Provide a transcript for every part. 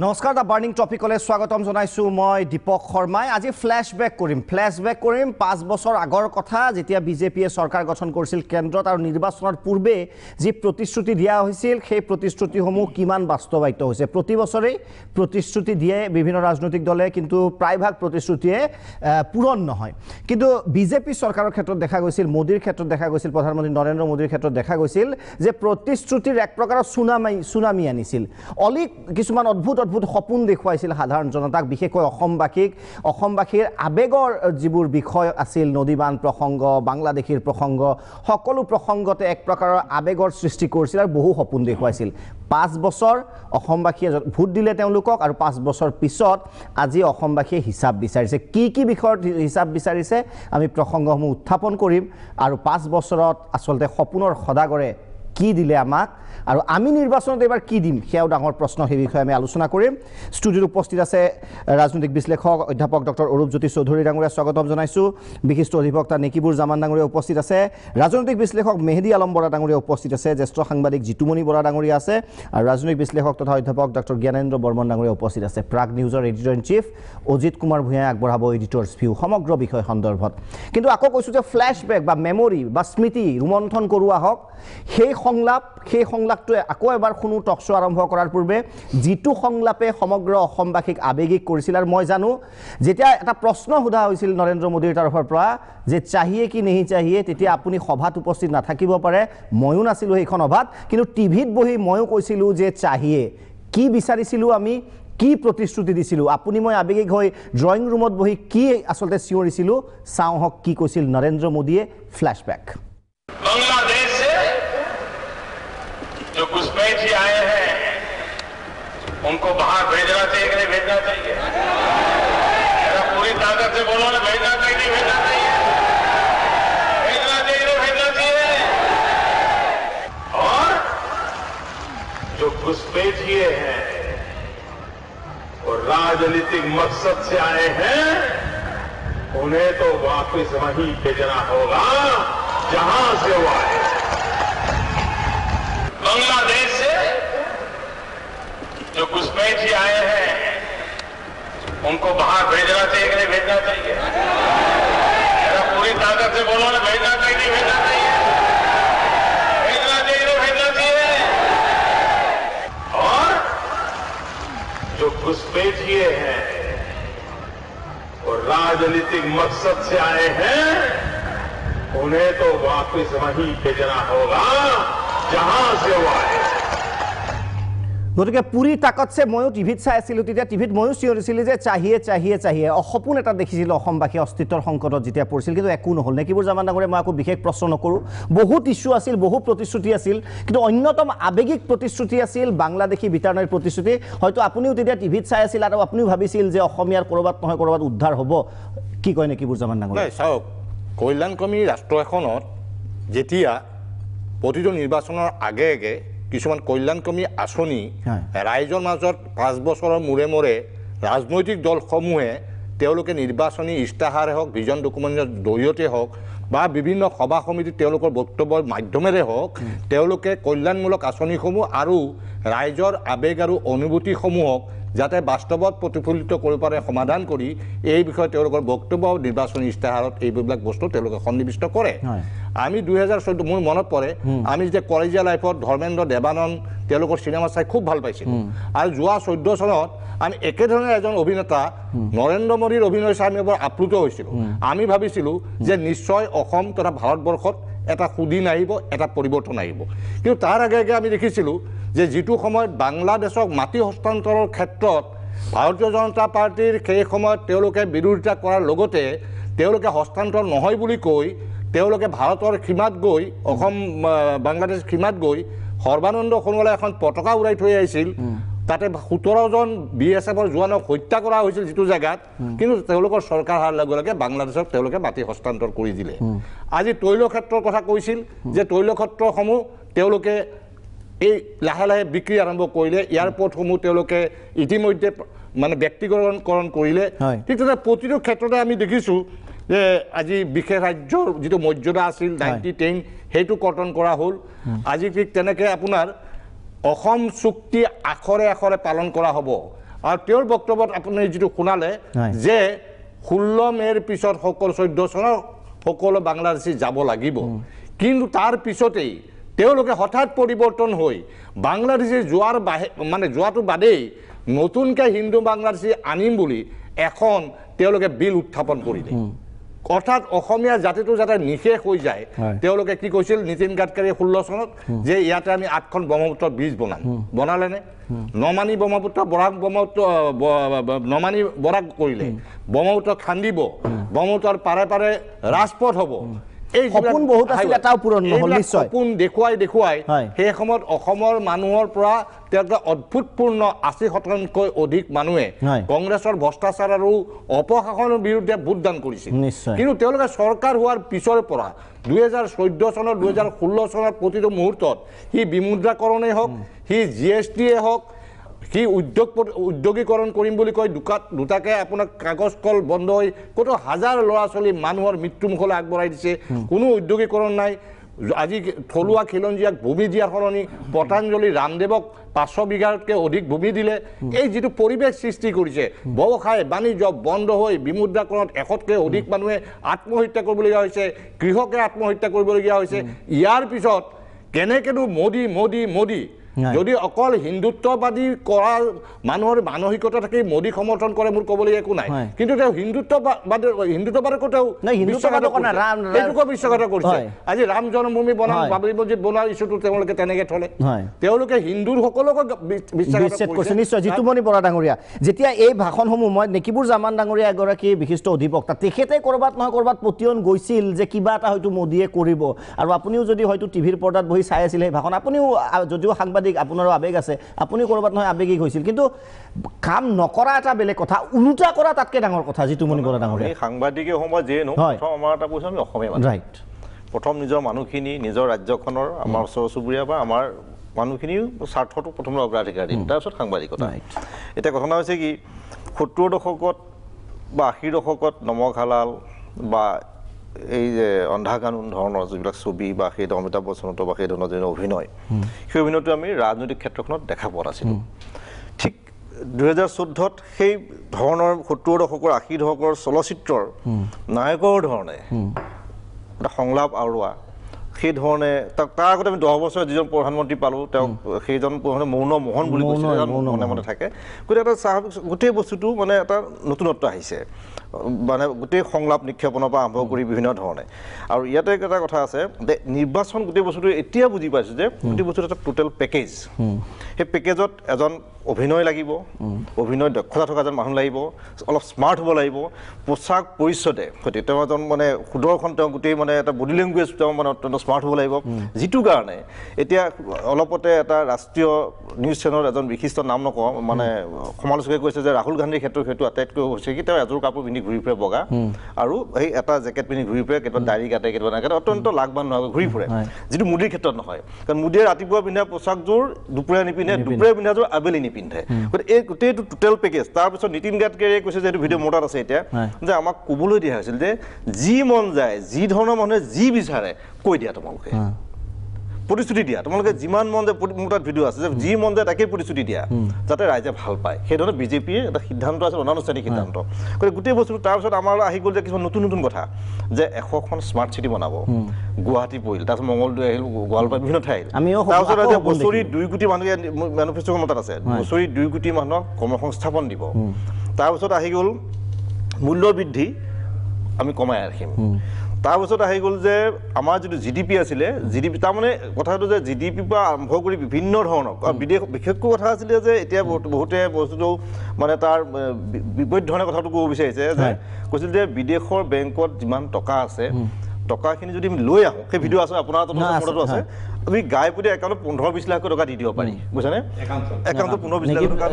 নমস্কাৰ দা বাৰ্নিং টপিকলৈ স্বাগতম জনাইছো মই দীপক শৰ্মাই আজি ফ্ল্যাশবেক কৰিম 5 বছৰ আগৰ কথা যেতিয়া বিজেপিয়ে চৰকাৰ গঠন কৰিছিল কেন্দ্ৰত আৰু নিৰ্বাচনৰ পূৰ্বে যি প্ৰতিশ্ৰুতি দিয়া হৈছিল সেই প্ৰতিশ্ৰুতিসমূহ কিমান বাস্তৱায়িত হৈছে প্ৰতি বছৰে প্ৰতিশ্ৰুতি দিয়ে বিভিন্ন ৰাজনৈতিক দলে কিন্তু প্ৰায়ভাগ প্ৰতিশ্ৰুতিয়ে পূৰণ নহয় কিন্তু বিজেপি চৰকাৰৰ ক্ষেত্ৰত দেখা গৈছিল মোদীৰ ক্ষেত্ৰত দেখা গৈছিল প্ৰধানমন্ত্ৰী নৰেন্দ্ৰ মোদীৰ ক্ষেত্ৰত দেখা গৈছিল যে প্ৰতিশ্ৰুতিৰ এক প্ৰকাৰৰ সুনামি আনিছিল অলিক কিছুমান অদ্ভুত সপোন দেখুৱাইছিল সাধাৰণ জনতাক বিশেষকৈ অসমবাসীৰ আবেগৰ যিবোৰ বিষয় আছিল নদীবান প্ৰসংগ বাংলাদেশীৰ প্ৰসংগ সকলো প্ৰসংগতে এক প্ৰকাৰৰ আবেগৰ সৃষ্টি কৰিছিল আৰু বহু সপোন দেখুৱাইছিল 5 বছৰ অসমবাসীয়ে ভোট দিলে তেওঁলোকক আৰু 5 বছৰ পিছত আজি অসমবাসীয়ে হিচাপ বিচাৰিছে কি বিষয়ৰ হিচাপ বিচাৰিছে আমি প্ৰসংগসমূহ উত্থাপন কৰিম আৰু 5 বছৰত আসলতে সপোনৰ সদাগৰে কি দিলে আমাক আৰু আমি নিৰ্বাচনত এবাৰ কি দিম হেও ডাঙৰ প্ৰশ্ন সেই বিষয়ে আমি আলোচনা কৰিম ষ্টুডিওত উপস্থিত আছে ৰাজনৈতিক বিশ্লেষক অধ্যাপক ডক্টৰ অৰূপজ্যোতি চৌধুৰী ডাঙৰীয়া স্বাগতম জনাইছো বিশিষ্ট অধিবক্তা নিকিবুৰ জামান ডাঙৰীয়া উপস্থিত আছে ৰাজনৈতিক বিশ্লেষক মেহেদী আলম বৰা ডাঙৰীয়া উপস্থিত আছে জ্যেষ্ঠ সাংবাদিক জিতুমণি বৰা ডাঙৰীয়া আছে আৰু ৰাজনৈতিক বিশ্লেষক তথা অধ্যাপক ডক্টৰ জ্ঞানেন্দ্ৰ বৰ্মন ডাঙৰীয়া উপস্থিত আছে প্ৰাগ নিউজৰ editor in chief Ajit Kumar ভূঞাই আগবঢ়াব এডিটৰ্ছ ভিউ সমগ্ৰ বিষয় সন্দৰ্ভত কিন্তু আকৌ কৈছো যে ফ্ল্যাশবেক বা মেমৰি বা স্মৃতি ৰোমন্থন কৰোৱা হওক সেই সংলাপটোৱে আকৌ এবাৰ কোনো টকশ্ব' আৰম্ভ কৰাৰ পূৰ্বে যিটো সংলাপে সমগ্ৰ অসমবাসীক আবেগিক কৰিছিল আৰু মই জানো যেতিয়া এটা প্ৰশ্ন সোধা হৈছিল নৰেন্দ্ৰ মোদীৰ তৰফৰ পৰা যে চাহিয়ে কি নেহি চাহিয়ে তেতিয়া আপুনি সভাত উপস্থিত নাথাকিব পাৰে ময়ো নাছিলোঁ সেইখন সভাত কিন্তু টিভিত বহি ময়ো কৈছিলোঁ যে চাহিয়ে কি বিচাৰিছিলোঁ আমি কি প্ৰতিশ্ৰুতি দিছিলোঁ আপুনি মই আবেগিক হৈ ড্ৰয়িং ৰুমত বহি কি আচলতে চিঞৰিছিলোঁ চাওঁ হওক কি কৈছিল নৰেন্দ্ৰ মোদীয়ে ফ্ল্যাশবেক बांग्लादेश से जो घुसपैठी आए हैं उनको बाहर भेजना चाहिए कि नहीं भेजना चाहिए पूरी ताकत से बोलो ना भेजना चाहिए नहीं भेजना चाहिए भेजना चाहिए नहीं भेजना चाहिए और जो घुसपैठिए हैं वो राजनीतिक मकसद से आए हैं उन्हें तो वापस वहीं भेजना होगा जहां से वो आए बांग्लादेश से जो घुसपैठी आए हैं उनको बाहर भेजना चाहिए कि नहीं भेजना चाहिए पूरी ताकत से बोलो ना भेजना चाहिए नहीं भेजना चाहिए भेजना चाहिए नहीं भेजना चाहिए और जो घुसपैठिए हैं वो राजनीतिक मकसद से आए हैं उन्हें तो वापस वहीं भेजना होगा जहां से वो आए গতিকে পুৰি তাকতছে ময়ো টিভিত চাই আছিলোঁ তেতিয়া টিভিত ময়ো চিঞৰিছিলোঁ যে চাহিয়ে সপোন এটা দেখিছিলোঁ অসমবাসী অস্তিত্বৰ সংকটত যেতিয়া পৰিছিল কিন্তু একো নহ'ল নেকিবোৰ জামান ডাঙৰীয়া মই আকৌ বিশেষ প্ৰশ্ন নকৰোঁ বহুত ইছ্যু আছিল বহু প্ৰতিশ্ৰুতি আছিল কিন্তু অন্যতম আবেগিক প্ৰতিশ্ৰুতি আছিল বাংলাদেশী বিতৰণৰ প্ৰতিশ্ৰুতি হয়তো আপুনিও তেতিয়া টিভিত চাই আছিল আৰু আপুনিও ভাবিছিল যে অসমীয়াৰ ক'ৰবাত নহয় ক'ৰবাত উদ্ধাৰ হ'ব কি কয় নেকিবোৰ জামান ডাঙৰীয়া চাওক কল্যাণকামী ৰাষ্ট্ৰ এখনত যেতিয়া প্ৰতিটো নিৰ্বাচনৰ আগে কিছুমান কল্যাণকামী আঁচনি ৰাইজৰ মাজত 5 বছৰৰ মূৰে ৰাজনৈতিক দলসমূহে তেওঁলোকে নিৰ্বাচনী ইস্তাহাৰ হওক ভিজন ডকুমেণ্টৰ জৰিয়তে হওক বা বিভিন্ন সভা সমিতি তেওঁলোকৰ বক্তব্যৰ মাধ্যমেৰে হওক তেওঁলোকে কল্যাণমূলক আঁচনিসমূহ আৰু ৰাইজৰ আবেগ আৰু অনুভূতিসমূহক যাতে বাস্তৱত প্ৰতিফলিত কৰিব পাৰে সমাধান কৰি এই বিষয়ে তেওঁলোকৰ বক্তব্য নিৰ্বাচনী ইস্তাহাৰত এইবিলাক বস্তু তেওঁলোকে সন্নিৱিষ্ট কৰে আমি 2014 মোৰ মনত পৰে আমি যে কলেজীয়া লাইফত ধৰ্মেন্দ্ৰ দেৱানন্দ তেওঁলোকৰ চিনেমা চাই খুব ভাল পাইছিল আৰু যোৱা 14 চনত আমি একেধৰণে এজন অভিনেতা নৰেন্দ্ৰ মোদীৰ অভিনয় চাই আমি বৰ আপ্লুত হৈছিলোঁ আমি ভাবিছিলোঁ যে নিশ্চয় অসম তথা ভাৰতবৰ্ষত এটা সুদিন আহিব এটা পৰিৱৰ্তন আহিব কিন্তু তাৰ আগে আমি দেখিছিলোঁ যে যিটো সময়ত বাংলাদেশক মাটি হস্তান্তৰৰ ক্ষেত্ৰত ভাৰতীয় জনতা পাৰ্টিৰ সেই সময়ত তেওঁলোকে বিৰোধিতা কৰাৰ লগতে তেওঁলোকে হস্তান্তৰ নহয় বুলি কৈ তেওঁলোকে ভাৰতৰ সীমাত গৈ অসম বাংলাদেশ সীমাত গৈ সৰ্বানন্দ সোণোৱালে এখন পতাকা উৰাই থৈ আহিছিল তাতে 17জন BSFৰ জোৱানক হত্যা কৰা হৈছিল যিটো জেগাত কিন্তু তেওঁলোকৰ চৰকাৰ হোৱাৰ লগে লগে বাংলাদেশক তেওঁলোকে মাটি হস্তান্তৰ কৰি দিলে আজি তৈল ক্ষেত্ৰৰ কথা কৈছিল যে তৈল ক্ষেত্ৰসমূহ তেওঁলোকে এই লাহে লাহে বিক্ৰী আৰম্ভ কৰিলে এয়াৰপৰ্টসমূহ তেওঁলোকে ইতিমধ্যে মানে ব্যক্তিগতকৰণ কৰিলে ঠিক তেনেদৰে প্ৰতিটো ক্ষেত্ৰতে আমি দেখিছোঁ যে আজি বিশেষ ৰাজ্যৰ যিটো মৰ্যাদা আছিল 90-10 সেইটো কৰ্তন কৰা হ'ল আজি ঠিক তেনেকৈ আপোনাৰ অসম চুক্তি আখৰে আখৰে পালন কৰা হ'ব আৰু তেওঁৰ বক্তব্যত আপুনি যিটো শুনালে যে 16 মে'ৰ পিছত সকলো 14 চনৰ সকলো বাংলাদেশী যাব লাগিব কিন্তু তাৰ পিছতেই তেওঁলোকে হঠাৎ পৰিৱৰ্তন হৈ বাংলাদেশী যোৱাটো বাদেই নতুনকৈ হিন্দু বাংলাদেশী আনিম বুলি এখন তেওঁলোকে বিল উত্থাপন কৰিলে অৰ্থাৎ অসমীয়া জাতিটো যাতে নিশেষ হৈ যায় তেওঁলোকে কি কৈছিল নীতিন গাডকাৰীয়ে 16 চনত যে ইয়াতে আমি 8খন ব্ৰহ্মপুত্ৰ ব্ৰিজ বনালেনে নমানি ব্ৰহ্মপুত্ৰ নমানি বৰাক কৰিলে ব্ৰহ্মপুত্ৰ খান্দিব ব্ৰহ্মপুত্ৰৰ পাৰে পাৰে ৰাজপথ হ'ব এই সপোন বহুত আছিল এটাও পূৰণ নহল নিশ্চয় সপোন দেখুৱাই সেই সময়ত অসমৰ মানুহৰ পৰা তেওঁলোকে অদ্ভুতপূৰ্ণ 80% অধিক মানুহে কংগ্ৰেছৰ ভ্ৰষ্টাচাৰ আৰু অপশাসনৰ বিৰুদ্ধে ভোটদান কৰিছিল কিন্তু তেওঁলোকে চৰকাৰ হোৱাৰ পিছৰ পৰা 2014 চনৰ 2016 চনৰ প্ৰতিটো মুহূৰ্তত সি বিমুদ্ৰাকৰণেই হওক সি GSTয়ে হওক সি উদ্যোগীকৰণ কৰিম বুলি কৈ দুটাকে আপোনাৰ কাগজ কল বন্ধ হৈ কত হাজাৰ ল'ৰা ছোৱালী মানুহৰ মৃত্যুমুখলৈ আগবঢ়াই দিছে কোনো উদ্যোগীকৰণ নাই আজি থলুৱা খিলঞ্জীয়াক ভূমি দিয়াৰ সলনি পতঞ্জলি ৰামদেৱক 500 বিঘাতকৈ অধিক ভূমি দিলে এই যিটো পৰিৱেশ সৃষ্টি কৰিছে ব্যৱসায় বাণিজ্য বন্ধ হৈ বিমুদ্ৰাকৰণত 100তকৈ অধিক মানুহে আত্মহত্যা কৰিবলগীয়া হৈছে কৃষকে আত্মহত্যা কৰিবলগীয়া হৈছে ইয়াৰ পিছত কেনেকেনো মোদী যদি অকল হিন্দুত্ববাদী কৰা মানুহৰ মানসিকতা থাকি মোদী সমৰ্থন কৰে মোৰ ক'বলৈ একো নাই কিন্তু তেওঁ হিন্দুত্ববাদৰ কথাও বিশ্বাস কৰিছে আজি ৰাম জন্মভূমি বাবৰি মছজিদ বনোৱাৰ ইছ্যুটো তেওঁলোকে তেনেকৈ থলে তেওঁলোকে হিন্দুৰ সকলোকে বিশ্বাস কৰিছে নিশ্চয় জিতুমণি বৰা ডাঙৰীয়া যেতিয়া এই ভাষণসমূহ মই নেকিবুৰ জামান ডাঙৰীয়া এগৰাকী বিশিষ্ট অধিবক্তা তেখেতে ক'ৰবাত নহয় ক'ৰবাত পতিয়ন গৈছিল যে কিবা এটা হয়তো মোদীয়ে কৰিব আৰু আপুনিও যদি হয়তো টিভিৰ পৰ্দাত বহি চাই আছিল সেই ভাষণ আপুনিও যদিও সাংবাদিক আপোনাৰো আবেগ আছে আপুনি ক'ৰবাত নহয় আবেগিক হৈছিল কিন্তু কাম নকৰা এটা বেলেগ কথা উলুটা কৰা তাতকৈ ডাঙৰ কথা জিতুমণি বৰা ডাঙৰীয়া সাংবাদিকে সময় যে প্ৰথম আমাৰ এটা কৈছোঁ আমি অসমীয়া মানুহ ৰাইট প্ৰথম নিজৰ মানুহখিনি নিজৰ ৰাজ্যখনৰ আমাৰ ওচৰ চুবুৰীয়া বা আমাৰ মানুহখিনিৰ স্বাৰ্থটো প্ৰথমে অগ্ৰাধিকাৰ দিম তাৰপিছত সাংবাদিকতা এতিয়া ঘটনা হৈছে কি 70 দশকত বা 80 দশকত নমক হালাল বা এই যে অন্ধা কানুন ধৰণৰ যিবিলাক ছবি বা সেই অমিতাভ বচ্চনত বা সেই ধৰণৰ যিটো অভিনয় সেই অভিনয়টো আমি ৰাজনৈতিক ক্ষেত্ৰখনত দেখা পোৱা নাছিলোঁ ঠিক 2014ত সেই ধৰণৰ 70 দশকৰ 80 দশকৰ চলচ্চিত্ৰৰ নায়কৰ ধৰণে এটা সংলাপ আওৰোৱা সেই ধৰণে তাৰ আগতে আমি 10 বছৰ যিজন প্ৰধানমন্ত্ৰী পালোঁ তেওঁক সেইজন মৌন মোহন বুলি কৈছিল মনে থাকে গতিকে এটা স্বাভাৱিক গোটেই বস্তুটো মানে এটা নতুনত্ব আহিছে মানে গোটেই সংলাপ নিক্ষেপণৰ পৰা আৰম্ভ কৰি বিভিন্ন ধৰণে আৰু ইয়াতে এটা কথা আছে যে নিৰ্বাচন গোটেই বস্তুটো এতিয়া বুজি পাইছোঁ যে গোটেই বস্তুটো এটা টোটেল পেকেজ সেই পেকেজত এজন অভিনয় লাগিব অভিনয় দক্ষতা থকা এজন মানুহ লাগিব অলপ স্মাৰ্ট হ'ব লাগিব পোচাক পৰিচ্ছদে সৈতে তেওঁ এজন মানে সুদৰ্শন তেওঁ গোটেই মানে এটা বডি লেংগুৱেজ তেওঁ মানে অত্যন্ত স্মাৰ্ট হ'ব লাগিব যিটো কাৰণে এতিয়া অলপতে এটা ৰাষ্ট্ৰীয় নিউজ চেনেলৰ এজন বিশিষ্ট নাম নকওঁ মানে সমালোচকে কৈছে যে ৰাহুল গান্ধীৰ ক্ষেত্ৰত সেইটো আটাইতকৈ হৈছে কি তেওঁ এযোৰ কাপোৰ পিন্ধি ঘূৰি ফুৰে বগা আৰু সেই এটা জেকেট পিন্ধি ঘূৰি ফুৰে কেতিয়াবা দাড়ি কাটে কেতিয়াবা নাকাটে অত্যন্ত লাভৱান নোহোৱাকৈ ঘূৰি ফুৰে যিটো মোদীৰ ক্ষেত্ৰত নহয় কাৰণ মোদীয়ে ৰাতিপুৱা পিন্ধা পোচাকযোৰ দুপৰীয়া নিপিন্ধে দুপৰীয়া পিন্ধাযোৰ আবেলি নিপিন্ধে গতিকে এই গোটেইটো টোটেল পেকেজ তাৰপিছত নীতিন গাডকাৰীয়ে কৈছে যে এইটো ভিডিঅ' মোৰ তাত আছে এতিয়া যে আমাক ক'বলৈ দিয়া হৈছিল যে যি মন যায় যি ধৰণৰ মানুহে যি বিচাৰে কৈ দিয়া তোমালোকে প্ৰতিশ্ৰুতি দিয়া তোমালোকে যিমান মন যায় মোৰ তাত ভিডিঅ' আছে যে যি মন যায় তাকেই প্ৰতিশ্ৰুতি দিয়া যাতে ৰাইজে ভাল পায় সেইধৰণে বিজেপিয়ে এটা সিদ্ধান্ত আছে অনানুষ্ঠানিক সিদ্ধান্ত গতিকে গোটেই বস্তুটো তাৰপিছত আমাৰ আহি গ'ল যে কিছুমান নতুন কথা যে 100খন স্মাৰ্ট চিটি বনাব গুৱাহাটী পৰিল তাৰপিছত মঙলদৈ আহিল গোৱালপাৰা বিভিন্ন ঠাই তাৰপিছত আজি বছৰি 2 কোটি মানুহে মেনিফেষ্টোৰ মতাত আছে বছৰি 2 কোটি মানুহক কৰ্মসংস্থাপন দিব তাৰপিছত আহি গ'ল মূল্য বৃদ্ধি আমি কমাই ৰাখিম তাৰপিছত আহি গ'ল যে আমাৰ যিটো GDP আছিলে GDP তাৰমানে কথাটো যে GDP পৰা আৰম্ভ কৰি বিভিন্ন ধৰণৰ বিদেশ বিশেষকৈ কথা আছিলে যে এতিয়া বহুতে বস্তুটো মানে তাৰ বিপৰীত ধৰণে কথাটো ক'ব বিচাৰিছে যে কৈছিল যে বিদেশৰ বেংকত যিমান টকা আছে টকাখিনি যদি আমি লৈ আহোঁ সেই ভিডিঅ' আছে আপোনাৰ তাতো আছে আমি গাই পুতি একাউণ্টত 15-20 লাখ টকা দি দিব পাৰি বুজিছানে একাউণ্টত 15-20 লাখ টকা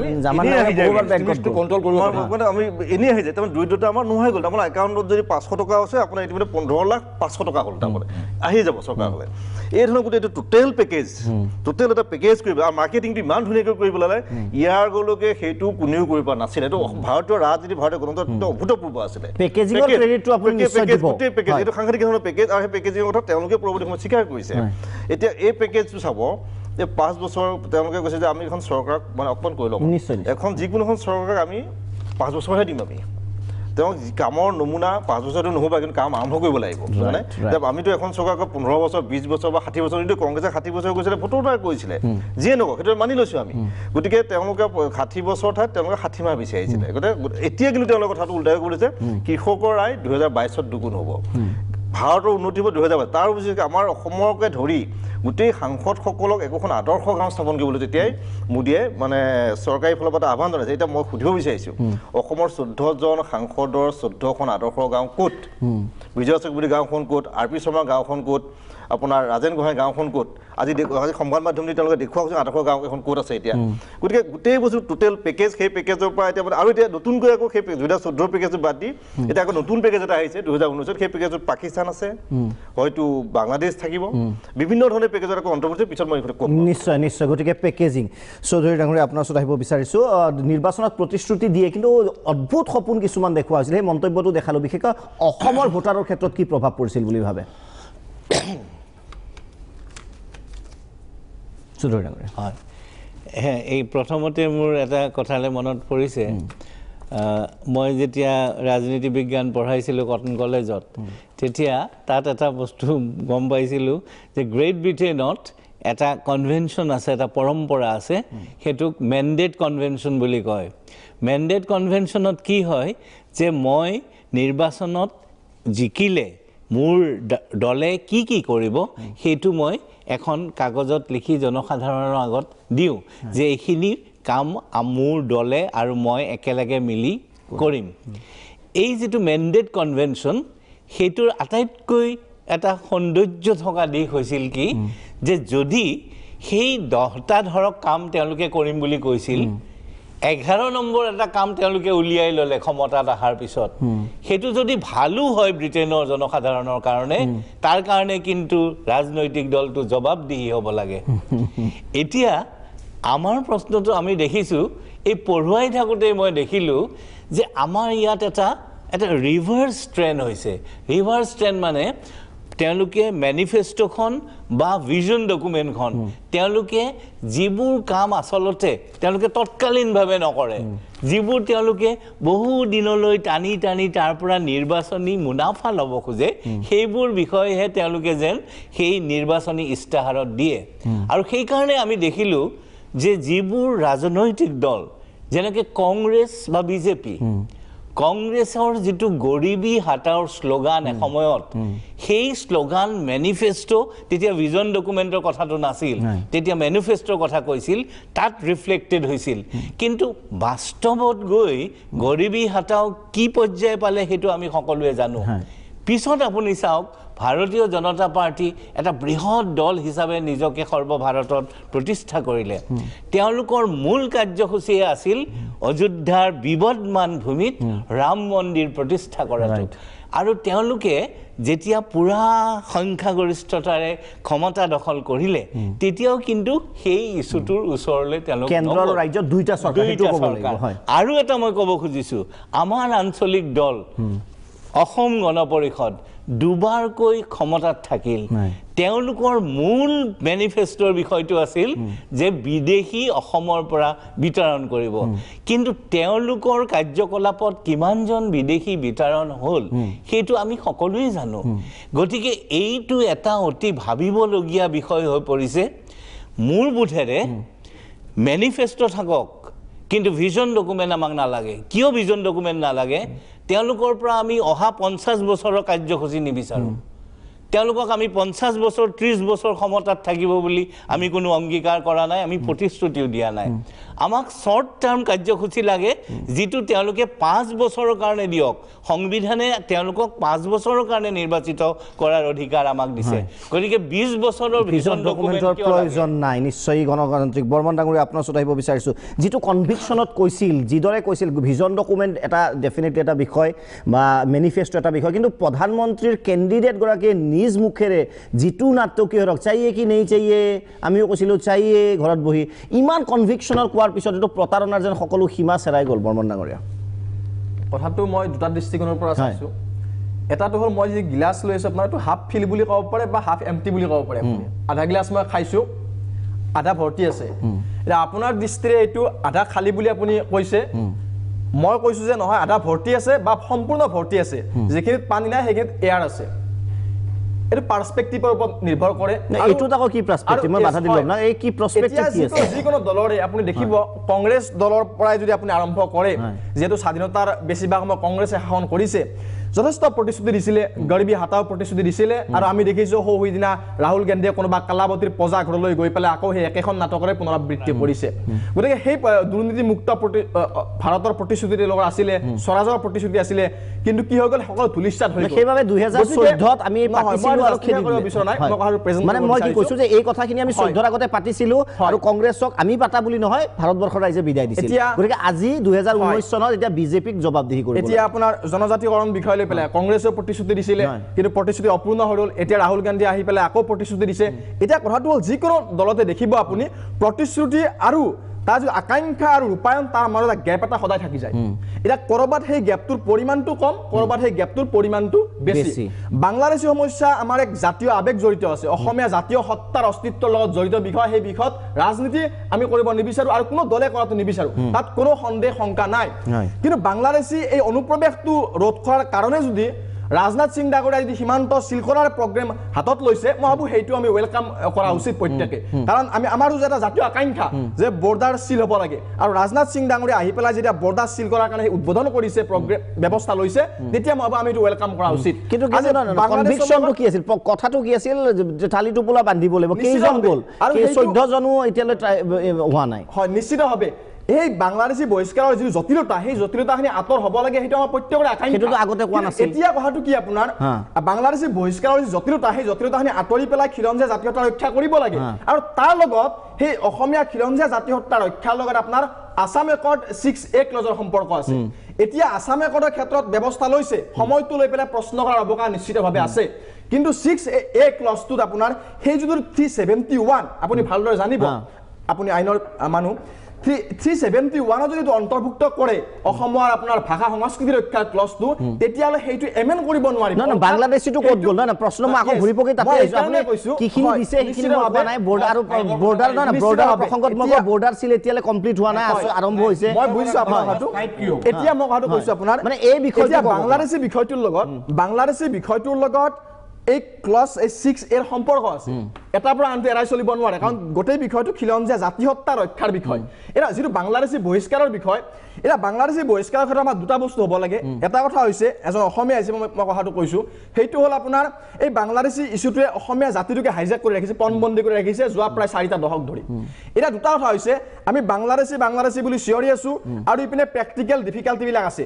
আমি আমি এনেই আহি যায় তাৰমানে দৰিদ্ৰতা আমাৰ নোহোৱাই গ'ল তাৰমানে একাউণ্টত যদি 500 টকা আছে আপোনাৰ ইতিমধ্যে 15,500,000 টকা হ'ল তাৰমানে আহি যাব চৰকাৰলৈ এই ধৰণৰ গোটেই এইটো টোটেল পেকেজ টোটেল এটা পেকেজ কৰিব আৰু মাৰ্কেটিংটো ইমান ধুনীয়াকৈ কৰিব ল'লে ইয়াৰ আগলৈকে সেইটো কোনেও কৰিব পৰা নাছিলে এইটো ভাৰতীয় ৰাজনীতি ভাৰতীয় গণতন্ত্ৰ অভূতপূৰ্ব আছিলে গোটেই পেকেজ এইটো সাংঘাতিক ধৰণৰ পেকেজ আৰু সেই পেকেজিঙৰ কথা তেওঁলোকে পৰৱৰ্তী সময়ত স্বীকাৰ কৰিছে এতিয়া এই পেকেজটো চাব এই 5 বছৰ তেওঁলোকে কৈছে যে আমি এখন চৰকাৰক মানে অকমান কৈ লওঁ এখন যিকোনো এখন চৰকাৰক আমি 5 বছৰহে দিম আমি তেওঁক কামৰ নমুনা 5 বছৰটো নহ'ব কিন্তু কাম আৰম্ভ কৰিব লাগিব মানে আমিতো এখন চৰকাৰক 15 বছৰ 20 বছৰ বা 60 বছৰ কিন্তু কংগ্ৰেছে 60 বছৰ কৈছিলে 70 কৈছিলে যিয়ে নকওঁ সেইটো মানি লৈছোঁ আমি গতিকে তেওঁলোকে 60 বছৰ ঠাইত তেওঁলোকে 60 মাহ বিচাৰিছিলে গতিকে এতিয়া কিন্তু তেওঁলোকৰ কথাটো উল্টাই কৰিছে কৃষকৰ আয় 2022ত দুগুণ হ'ব ভাৰতৰ উন্নতি হ'ব 2022 তাৰ পিছত আমাৰ অসমকে ধৰি গোটেই সাংসদসকলক একোখন আদৰ্শ গাঁও স্থাপন কৰিবলৈ তেতিয়াই মোদীয়ে মানে চৰকাৰী ফালৰ পৰা আহ্বান জনাইছে এতিয়া মই সুধিব বিচাৰিছোঁ অসমৰ 14জন সাংসদৰ 14খন আদৰ্শ গাঁও ক'ত বিজয় চক্ৰৱৰ্তী গাঁওখন ক'ত আৰ পি শৰ্মাৰ গাঁওখন ক'ত আপোনাৰ ৰাজেন গোহাঁই গাঁওখন ক'ত আজি সংবাদ মাধ্যম দি তেওঁলোকে দেখুওৱা হৈছে আদৰ্শ গাঁও এখন ক'ত আছে এতিয়া গতিকে গোটেই বস্তু টোটেল পেকেজ সেই পেকেজৰ পৰা এতিয়া আৰু এতিয়া নতুনকৈ আকৌ সেই 2014 পেকেজটো বাদ দি এতিয়া আকৌ নতুন পেকেজ এটা আহিছে 2019ত সেই পেকেজত পাকিস্তান আছে হয়তো বাংলাদেশ থাকিব বিভিন্ন ধৰণৰ পেকেজত আকৌ অন্তৰ্ভুক্ত পিছত মই ক'ম নিশ্চয় নিশ্চয় গতিকে পেকেজিং চৌধুৰী ডাঙৰীয়া আপোনাৰ ওচৰত আহিব বিচাৰিছোঁ নিৰ্বাচনত প্ৰতিশ্ৰুতি দিয়ে কিন্তু অদ্ভুত সপোন কিছুমান দেখুওৱা হৈছিল সেই মন্তব্যটো দেখালোঁ বিশেষকৈ অসমৰ ভোটাৰৰ ক্ষেত্ৰত কি প্ৰভাৱ পৰিছিল বুলি ভাবে হয় এই প্ৰথমতে মোৰ এটা কথালৈ মনত পৰিছে মই যেতিয়া ৰাজনীতি বিজ্ঞান পঢ়াইছিলোঁ কটন কলেজত তেতিয়া তাত এটা বস্তু গম পাইছিলোঁ যে গ্ৰেট ব্ৰিটেইনত এটা কনভেনশ্যন আছে এটা পৰম্পৰা আছে সেইটোক মেণ্ডেট কনভেনশ্যন বুলি কয় মেণ্ডেট কনভেনশ্যনত কি হয় যে মই নিৰ্বাচনত জিকিলে মোৰ দলে কি কৰিব সেইটো মই এখন কাগজত লিখি জনসাধাৰণৰ আগত দিওঁ যে এইখিনি কাম মোৰ দলে আৰু মই একেলগে মিলি কৰিম এই যেটো মেণ্ডেট কনভেনশ্যন সেইটোৰ আটাইতকৈ এটা সৌন্দৰ্য থকা দিশ হৈছিল কি যে যদি সেই 10টা ধৰক কাম তেওঁলোকে কৰিম বুলি কৈছিল 11 নম্বৰ এটা কাম তেওঁলোকে উলিয়াই ল'লে ক্ষমতাত অহাৰ পিছত সেইটো যদি ভালো হয় ব্ৰিটেইনৰ জনসাধাৰণৰ কাৰণে তাৰ কাৰণে কিন্তু ৰাজনৈতিক দলটো জবাবদিহি হ'ব লাগে এতিয়া আমাৰ প্ৰশ্নটো আমি দেখিছোঁ এই পঢ়ুৱাই থাকোঁতে মই দেখিলোঁ যে আমাৰ ইয়াত এটা ৰিভাৰ্ছ ট্ৰেণ্ড হৈছে ৰিভাৰ্ছ ট্ৰেণ্ড মানে তেওঁলোকে মেনিফেষ্টোখন বা ভিজন ডকুমেণ্টখন তেওঁলোকে যিবোৰ কাম আচলতে তেওঁলোকে তৎকালীনভাৱে নকৰে যিবোৰ তেওঁলোকে বহু দিনলৈ টানি টানি তাৰ পৰা নিৰ্বাচনী মুনাফা ল'ব খোজে সেইবোৰ বিষয়েহে তেওঁলোকে যেন সেই নিৰ্বাচনী ইস্তাহাৰত দিয়ে আৰু সেইকাৰণে আমি দেখিলোঁ যে যিবোৰ ৰাজনৈতিক দল যেনেকৈ কংগ্ৰেছ বা বিজেপি কংগ্ৰেছৰ যেটো গৰিবী হাটাওৰ শ্লোগান এসময়ত সেই শ্লোগান মেনিফেষ্টো তেতিয়া ভিজন ডকুমেণ্টৰ কথাটো নাছিল তেতিয়া মেনিফেষ্টোৰ কথা কৈছিল তাত ৰিফ্লেক্টেড হৈছিল কিন্তু বাস্তৱত গৈ গৰিবী হাটাও কি পৰ্যায় পালে সেইটো আমি সকলোৱে জানো পিছত আপুনি চাওক ভাৰতীয় জনতা পাৰ্টি এটা বৃহৎ দল হিচাপে নিজকে সৰ্বভাৰতত প্ৰতিষ্ঠা কৰিলে তেওঁলোকৰ মূল কাৰ্যসূচী আছিল অযোধ্যাৰ বিবদমান ভূমিত ৰাম মন্দিৰ প্ৰতিষ্ঠা কৰাটো আৰু তেওঁলোকে যেতিয়া পুৰা সংখ্যাগৰিষ্ঠতাৰে ক্ষমতা দখল কৰিলে তেতিয়াও কিন্তু সেই ইস্যুটোৰ ওচৰলৈ তেওঁলোক কেন্দ্ৰ আৰু ৰাজ্যত দুইটা চৰকাৰ আৰু এটা মই ক'ব খুজিছোঁ আমাৰ আঞ্চলিক দল অসম গণ পৰিষদ দুবাৰকৈ ক্ষমতাত থাকিল তেওঁলোকৰ মূল মেনিফেষ্টোৰ বিষয়টো আছিল যে বিদেশী অসমৰ পৰা বিতৰণ কৰিব কিন্তু তেওঁলোকৰ কাৰ্যকলাপত কিমানজন বিদেশী বিতৰণ হ'ল সেইটো আমি সকলোৱে জানো গতিকে এইটো এটা অতি ভাবিবলগীয়া বিষয় হৈ পৰিছে মোৰ বোধেৰে মেনিফেষ্টো থাকক কিন্তু ভিজন ডকুমেণ্ট আমাক নালাগে কিয় ভিজন ডকুমেণ্ট নালাগে তেওঁলোকৰ পৰা আমি অহা 50 বছৰৰ কাৰ্যসূচী নিবিচাৰোঁ তেওঁলোকক আমি 50 বছৰ 30 বছৰ ক্ষমতাত থাকিব বুলি আমি কোনো অংগীকাৰ কৰা নাই আমি প্ৰতিশ্ৰুতিও দিয়া নাই আমাক শৰ্ট টাৰ্ম কাৰ্যসূচী লাগে যেটো তেওঁলোকে 5 বছৰৰ কাৰণে দিয়ক সংবিধানে তেওঁলোকক 5 বছৰৰ কাৰণে নিৰ্বাচিত কৰাৰ অধিকাৰ আমাক দিছে গতিকে 20 বছৰৰ ভিজন ডকুমেণ্টৰ প্ৰয়োজন নাই নিশ্চয় গণতান্ত্ৰিক বৰ্মন ডাঙৰীয়া আপোনাৰ ওচৰত আহিব বিচাৰিছোঁ যেটো কনভিকশ্যনত কৈছিল যিদৰে কৈছিল ভিজন ডকুমেণ্ট এটা ডেফিনেটলি এটা বিষয় বা মেনিফেষ্টো এটা বিষয় কিন্তু প্ৰধানমন্ত্ৰীৰ কেণ্ডিডেট গৰাকীয়ে নিজ মুখেৰে যেটো নাটকীয় হওক চাইয়ে কি নেই চাইয়ে আমিও কৈছিলোঁ চাইয়ে ঘৰত বহি ইমান কনভিকশ্যনৰ কোৱাৰ পিছত এইটো প্ৰতাৰণাৰ যেন সকলো সীমা চেৰাই গ'ল বৰ্মন ডাঙৰীয়া কথাটো মই দুটা দৃষ্টিকোণৰ পৰা চাইছোঁ এটাটো হ'ল মই যে গিলাচ লৈ আছোঁ আপোনাৰ এইটো হাফ ফিল বুলি ক'ব পাৰে বা হাফ এম্পটি বুলি ক'ব পাৰে আধা গিলাচ মই খাইছোঁ আধা ভৰ্তি আছে এতিয়া আপোনাৰ দৃষ্টিৰে এইটো আধা খালী বুলি আপুনি কৈছে মই কৈছোঁ যে নহয় আধা ভৰ্তি আছে বা সম্পূৰ্ণ ভৰ্তি আছে যিখিনিত পানী নাই সেইখিনিত এয়াৰ আছে এইটো পাৰ্সপেক্টিভৰ ওপৰত নিৰ্ভৰ কৰে এইটো তাকো কি পাৰ্সপেক্টিভ মই বাধা দিলো না এই কি পাৰ্সপেক্টিভ কি আছে যিকোনো দলৰে আপুনি দেখিব কংগ্ৰেছ দলৰ পৰাই যদি আপুনি আৰম্ভ কৰে যেহেতু স্বাধীনতাৰ বেছিভাগ সময় কংগ্ৰেছে শাসন কৰিছে যথেষ্ট প্ৰতিশ্ৰুতি দিছিলে গৰিবী হাতাও প্ৰতিশ্ৰুতি দিছিলে আৰু আমি দেখিছোঁ সেইদিনা ৰাহুল গান্ধীয়ে কোনোবা কালাবতীৰ পজা ঘৰলৈ গৈ পেলাই আকৌ সেই একেখন নাটকৰে পুনৰাবৃত্তি কৰিছে গতিকে সেই দুৰ্নীতিমুক্ত ভাৰতৰ প্ৰতিশ্ৰুতিৰ লগত আছিলে স্বৰাজৰ প্ৰতিশ্ৰুতি আছিলে কিন্তু কি হৈ গ'ল সকলো ধূলিসাৎ হৈ গ'ল সেইবাবে 2014ত আমি পাতিছিলো আৰু খেলি বিচৰা নাই মই কথাটো প্ৰেজেন্ট মানে মই কি কৈছো যে এই কথাখিনি আমি 14ৰ আগতে পাতিছিলো আৰু কংগ্ৰেছক আমি পাতা বুলি নহয় ভাৰতবৰ্ষৰ ৰাইজে বিদায় দিছিল গতিকে আজি 2019 চনত এতিয়া বিজেপিক জবাবদিহি কৰিব এতিয়া আপোনাৰ জনজাতিকৰণ বিষয় লৈ পেলাই কংগ্ৰেছৰ প্ৰতিশ্ৰুতি দিছিলে কিন্তু প্ৰতিশ্ৰুতি অপূৰ্ণ হৈ গ'ল এতিয়া ৰাহুল গান্ধী আহি পেলাই আকৌ প্ৰতিশ্ৰুতি দিছে এতিয়া কথাটো হ'ল যিকোনো দলতে দেখিব আপুনি প্ৰতিশ্ৰুতি আৰু তাৰ যে আকাংক্ষা আৰু ৰূপায়ণ তাৰ মাজত গেপ এটা সদায় থাকি যায় এটা কৰবাত সেই গেপটোৰ পৰিমাণটো কম কৰবাত সেই গেপটোৰ পৰিমাণটো বেছি বাংলাদেশী সমস্যা আমাৰ এক জাতীয় আবেগ জড়িত আছে অসমীয়া জাতীয় সত্তাৰ অস্তিত্বৰ লগত জড়িত বিষয় সেই বিষয়ত ৰাজনীতি আমি কৰিব নিবিচাৰো আৰু কোনো দলে কৰাটো নিবিচাৰো তাত কোনো সন্দেহ শংকা নাই কিন্তু বাংলাদেশী এই অনুপ্ৰৱেশটো ৰোধ কৰাৰ কাৰণে যদি ৰাজনাথ সিং ডাঙৰীয়াই যদি সীমান্ত সিল কৰাৰ প্ৰগ্ৰেম হাতত লৈছে মই ভাবো সেইটো আমি ওয়েলকাম কৰা উচিত প্ৰত্যেকে কাৰণ আমি আমাৰো এটা জাতীয় আকাংক্ষা যে বৰ্ডাৰ সিল হ'ব লাগে আৰু ৰাজনাথ সিং ডাঙৰীয়া আহি পেলাই যেতিয়া বৰ্ডাৰ সিল কৰাৰ কাৰণে উদ্বোধন কৰিছে প্ৰগ্ৰেম ব্যৱস্থা লৈছে তেতিয়া মই ভাবো আমি এইটো ওয়েলকাম কৰা উচিত কিন্তু কনভিকশনটো কি আছিল কথাটো কি আছিল যে থালি টোপোলা বান্ধিব লাগিব কেইজন গ'ল আৰু 14 জনো এতিয়ালৈ হোৱা নাই হয় নিশ্চিতভাৱে এই বাংলাদেশী বহিষ্কাৰৰ যি জটিলতা সেই জটিলতাখিনি আঁতৰ হ'ব লাগে সেইটো আমাৰ প্ৰত্যেকৰে আকাংক্ষা সেইটো আগতে কোৱা নাছিল এতিয়া কথাটো কি আপোনাৰ বাংলাদেশী বহিষ্কাৰৰ যি জটিলতা সেই জটিলতাখিনি আঁতৰি পেলাই খিলঞ্জীয়া জাতীয়তা ৰক্ষা কৰিব লাগে আৰু তাৰ লগত সেই অসমীয়া খিলঞ্জীয়া জাতীয়তা ৰক্ষাৰ লগত আপোনাৰ আসাম একৰ্ড 6A ক্লজৰ সম্পৰ্ক আছে এতিয়া আসাম একৰ্ডৰ ক্ষেত্ৰত ব্যৱস্থা লৈছে সময়টো লৈ পেলাই প্ৰশ্ন কৰাৰ অৱকাশ নিশ্চিতভাৱে আছে কিন্তু 6A ক্লজটোত আপোনাৰ সেই যিটো 371 আপুনি ভালদৰে জানিব আপুনি আইনৰ মানুহ 371 যদি অন্তৰ্ভুক্ত কৰে অসমৰ আপোনাৰ ভাষা সংস্কৃতি ৰক্ষাৰ ক্লজটো তেতিয়ালে সেইটো এমেন কৰিব নোৱাৰিব না বাংলাদেশীটো ক'ত গ'ল না প্ৰশ্ন মই আকৌ ঘূৰি পকি তাতে আহিছো আপুনি কিখিনি দিছে সেইখিনি হোৱা নাই বৰ্ডাৰ না বৰ্ডাৰ প্ৰসংগত মই বৰ্ডাৰ সিল এতিয়ালে কমপ্লিট হোৱা নাই আৰম্ভ হৈছে মই বুজিছো আপোনাৰ কথাটো এতিয়া মই কথাটো কৈছো আপোনাৰ মানে এই বিষয়টো বাংলাদেশী বিষয়টোৰ লগত এই ক্লজ 6A সম্পৰ্ক আছে এটাৰ পৰা আনটো এৰাই চলিব নোৱাৰে কাৰণ গোটেই বিষয়টো খিলঞ্জীয়া জাতিসত্তা ৰক্ষাৰ বিষয় এটা যিটো বাংলাদেশী বহিষ্কাৰৰ বিষয় এটা বাংলাদেশী বহিষ্কাৰৰ ক্ষেত্ৰত আমাৰ দুটা বস্তু হ'ব লাগে এটা কথা হৈছে এজন অসমীয়া হিচাপে মই কথাটো কৈছো সেইটো হ'ল আপোনাৰ এই বাংলাদেশী ইস্যুটোৱে অসমীয়া জাতিটোকে হাইজেক কৰি ৰাখিছে পণবন্দী কৰি ৰাখিছে যোৱা প্ৰায় 4টা দশক ধৰি এটা দুটা কথা হৈছে আমি বাংলাদেশী বুলি চিঞৰি আছো আৰু ইপিনে প্ৰেক্টিকেল ডিফিকাল্টিবিলাক আছে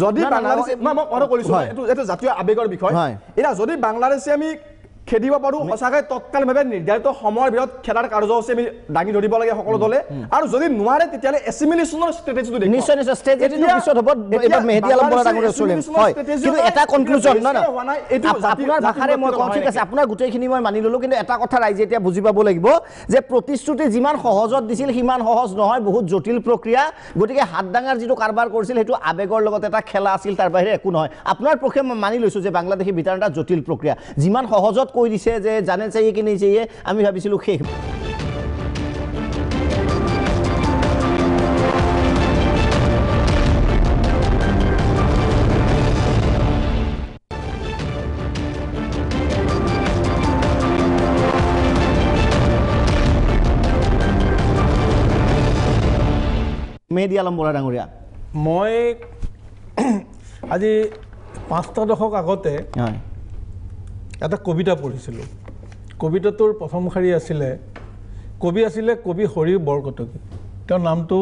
যদি বাংলাদেশী মই কথা কৈছো এইটো জাতীয় আবেগৰ বিষয় এটা যদি বাংলাদেশী আমি খেদিব পাৰো সঁচাকৈ তৎকালীনভাৱে নিৰ্ধাৰিত সময়ৰ ভিতৰত খেলাৰ কাৰ্যসূচী আমি দাঙি ধৰিব লাগে সকলো দলে আৰু যদি নোৱাৰে তেতিয়ালে এছিমিলেশ্যনৰ ষ্ট্ৰেটেজিটো দেখুৱাব নিশ্চয় ষ্ট্ৰেটেজিটো পিছত হ'ব এবাৰ মেহেদি আলম বৰা ডাঙৰীয়া চলিম হয় কিন্তু এটা কনক্লুজন না আপোনাৰ ভাষাৰে মই কওঁ ঠিক আছে আপোনাৰ গোটেইখিনি মই মানি ললো কিন্তু এটা কথা ৰাইজে এতিয়া বুজি পাব লাগিব যে প্ৰতিশ্ৰুতি যিমান সহজত দিছিল সিমান সহজ নহয় বহুত জটিল প্ৰক্ৰিয়া গতিকে হাত ডাঙাৰ যিটো কাৰবাৰ কৰিছিল সেইটো আবেগৰ লগত এটা খেলা আছিল তাৰ বাহিৰে একো নহয় আপোনাৰ পক্ষে মই মানি লৈছো যে বাংলাদেশী বিতৰণ এটা জটিল প্ৰক্ৰিয়া যিমান সহজত কৈ দিছে যে জানে চাইয়ে কি নেই চাইয়ে আমি ভাবিছিলো শেষ মেহেদি আলম বৰা ডাঙৰীয়া মই আজি 5টা দশক আগতে এটা কবিতা পঢ়িছিলোঁ কবিতাটোৰ প্ৰথম শাৰী আছিলে কবি হৰি বৰকটকী তেওঁৰ নামটো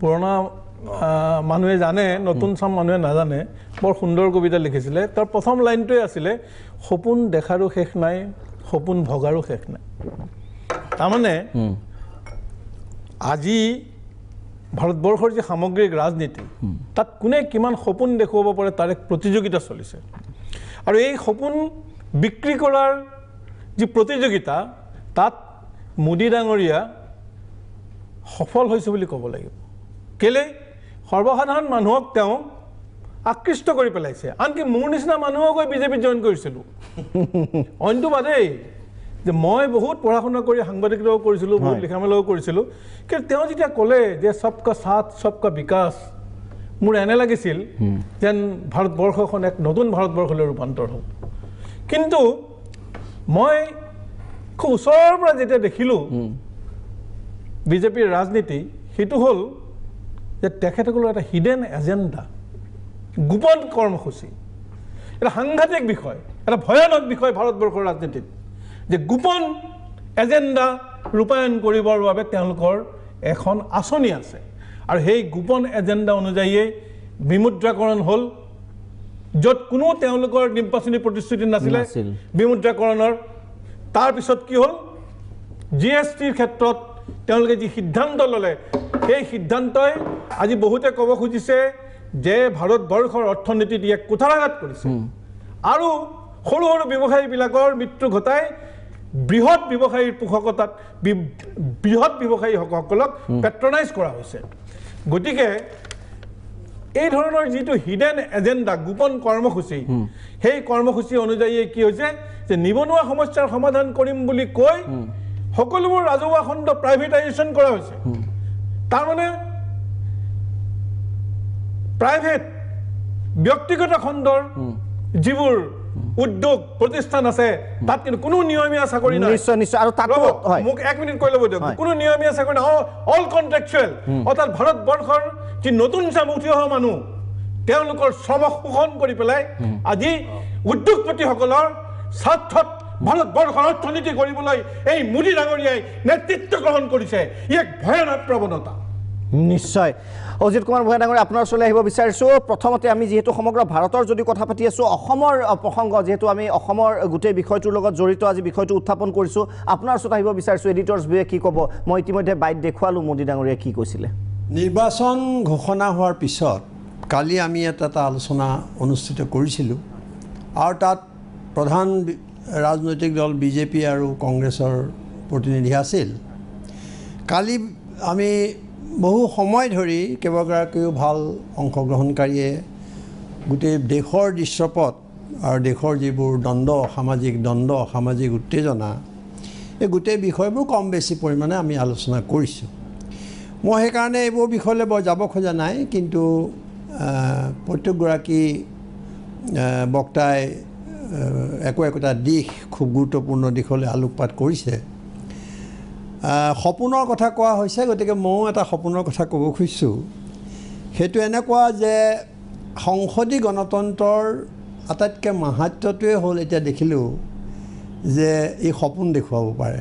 পুৰণা মানুহে জানে নতুন চাম মানুহে নাজানে বৰ সুন্দৰ কবিতা লিখিছিলে তাৰ প্ৰথম লাইনটোৱে আছিলে সপোন দেখাৰো শেষ নাই সপোন ভগাৰো শেষ নাই তাৰমানে আজি ভাৰতবৰ্ষৰ যে সামগ্ৰিক ৰাজনীতি তাত কোনে কিমান সপোন দেখুৱাব পাৰে তাৰ এক প্ৰতিযোগিতা চলিছে আৰু এই সপোন বিক্ৰী কৰাৰ যি প্ৰতিযোগিতা তাত মোদী ডাঙৰীয়া সফল হৈছে বুলি ক'ব লাগিব কেলে সৰ্বসাধাৰণ মানুহক তেওঁ আকৃষ্ট কৰি পেলাইছে আনকি মোৰ নিচিনা মানুহক বিজেপিত জইন কৰিছিলোঁ অইনটো বাদেই যে মই বহুত পঢ়া শুনা কৰি সাংবাদিকতাও কৰিছিলোঁ, বহুত লিখা মেলাও কৰিছিলোঁ, কিন্তু তেওঁ যেতিয়া ক'লে যে সবকা সাথ সবকা বিকাশ, মোৰ এনে লাগিছিল যেন ভাৰতবৰ্ষখন এক নতুন ভাৰতবৰ্ষলৈ ৰূপান্তৰ হ'ল। কিন্তু মই খুব ওচৰৰ পৰা যেতিয়া দেখিলোঁ বিজেপিৰ ৰাজনীতি, সেইটো হ'ল যে তেখেতসকলৰ এটা হিডেন এজেণ্ডা, গোপন কৰ্মসূচী। এটা সাংঘাতিক বিষয়, এটা ভয়ানক বিষয় ভাৰতবৰ্ষৰ ৰাজনীতিত, যে গোপন এজেণ্ডা ৰূপায়ণ কৰিবৰ বাবে তেওঁলোকৰ এখন আঁচনি আছে, আৰু সেই গোপন এজেণ্ডা অনুযায়ীয়ে বিমুদ্ৰাকৰণ হ'ল, য'ত কোনো তেওঁলোকৰ নিৰ্বাচনী প্ৰতিশ্ৰুতি নাছিলে বিমুদ্ৰাকৰণৰ। তাৰপিছত কি হ'ল, GSTৰ ক্ষেত্ৰত তেওঁলোকে যি সিদ্ধান্ত ল'লে, সেই সিদ্ধান্তই আজি বহুতে ক'ব খুজিছে যে ভাৰতবৰ্ষৰ অৰ্থনীতিত ইয়াক কুঠাৰাঘাত কৰিছে, আৰু সৰু সৰু ব্যৱসায়ীবিলাকৰ মৃত্যু ঘটাই বৃহৎ ব্যৱসায়ীৰ পোষকতাত বৃহৎ ব্যৱসায়ীসকলক পেট্ৰনাইজ কৰা হৈছে। গতিকে এই ধৰণৰ যিটো হিডেন এজেণ্ডা, গোপন কৰ্মসূচী, সেই কৰ্মসূচী অনুযায়ী কি হৈছে যে নিবনুৱা সমস্যাৰ সমাধান কৰিম বুলি কৈ সকলোবোৰ ৰাজহুৱা খণ্ড প্ৰাইভেটাইজেশ্যন কৰা হৈছে। তাৰমানে প্ৰাইভেট ব্যক্তিগত খণ্ডৰ যিবোৰ উদ্যোগ প্ৰতিষ্ঠান আছে, তাত কিন্তু কোনো নিয়মীয়া চাকৰি নাই। নিশ্চয় নিশ্চয়। আৰু তাত মোক 1 মিনিট কৈ ল'ব দিয়ক। কোনো নিয়মীয়া চাকৰি নাই, অল কণ্ট্ৰেকচুৱেল। অৰ্থাৎ ভাৰতবৰ্ষৰ যি নতুন চাম উঠি অহা মানুহ, তেওঁলোকৰ শ্ৰম শোষণ কৰি পেলাই আজি উদ্যোগপতিসকলৰ স্বাৰ্থত ভাৰতবৰ্ষৰ অৰ্থনীতি কৰিবলৈ এই মোদী ডাঙৰীয়াই নেতৃত্ব গ্ৰহণ কৰিছে। ই এক ভয়ানক প্ৰৱণতা। নিশ্চয়। অজিত কুমাৰ ভূঞা ডাঙৰীয়া, আপোনাৰ ওচৰলৈ আহিব বিচাৰিছোঁ। প্ৰথমতে আমি যিহেতু সমগ্ৰ ভাৰতৰ যদি কথা পাতি আছোঁ, অসমৰ প্ৰসংগ যিহেতু আমি অসমৰ গোটেই বিষয়টোৰ লগত জড়িত আজি বিষয়টো উত্থাপন কৰিছোঁ, আপোনাৰ ওচৰত আহিব বিচাৰিছোঁ। এডিটৰ্ছ ভিউৱে কি ক'ব? মই ইতিমধ্যে বাইট দেখুৱালোঁ মোদী ডাঙৰীয়াই কি কৈছিলে। নিৰ্বাচন ঘোষণা হোৱাৰ পিছত কালি আমি এটা আলোচনা অনুষ্ঠিত কৰিছিলোঁ, আৰু তাত প্ৰধান ৰাজনৈতিক দল বিজেপি আৰু কংগ্ৰেছৰ প্ৰতিনিধি আছিল। কালি আমি বহু সময় ধৰি কেইবাগৰাকীও ভাল অংশগ্ৰহণকাৰীয়ে গোটেই দেশৰ দৃশ্যপট আৰু দেশৰ যিবোৰ সামাজিক দ্বন্দ্ব, সামাজিক উত্তেজনা, এই গোটেই বিষয়বোৰ কম বেছি পৰিমাণে আমি আলোচনা কৰিছোঁ। মই সেইকাৰণে এইবোৰ বিষয়লৈ বৰ যাব খোজা নাই, কিন্তু প্ৰত্যেকগৰাকী বক্তাই একোটা দিশ, খুব গুৰুত্বপূৰ্ণ দিশলৈ আলোকপাত কৰিছে। সপোনৰ কথা কোৱা হৈছে, গতিকে ময়ো এটা সপোনৰ কথা ক'ব খুজিছোঁ। সেইটো এনেকুৱা যে সংসদী গণতন্ত্ৰৰ আটাইতকৈ মাহাত্ম্যটোৱে হ'ল, এতিয়া দেখিলোঁ যে এই সপোন দেখুৱাব পাৰে,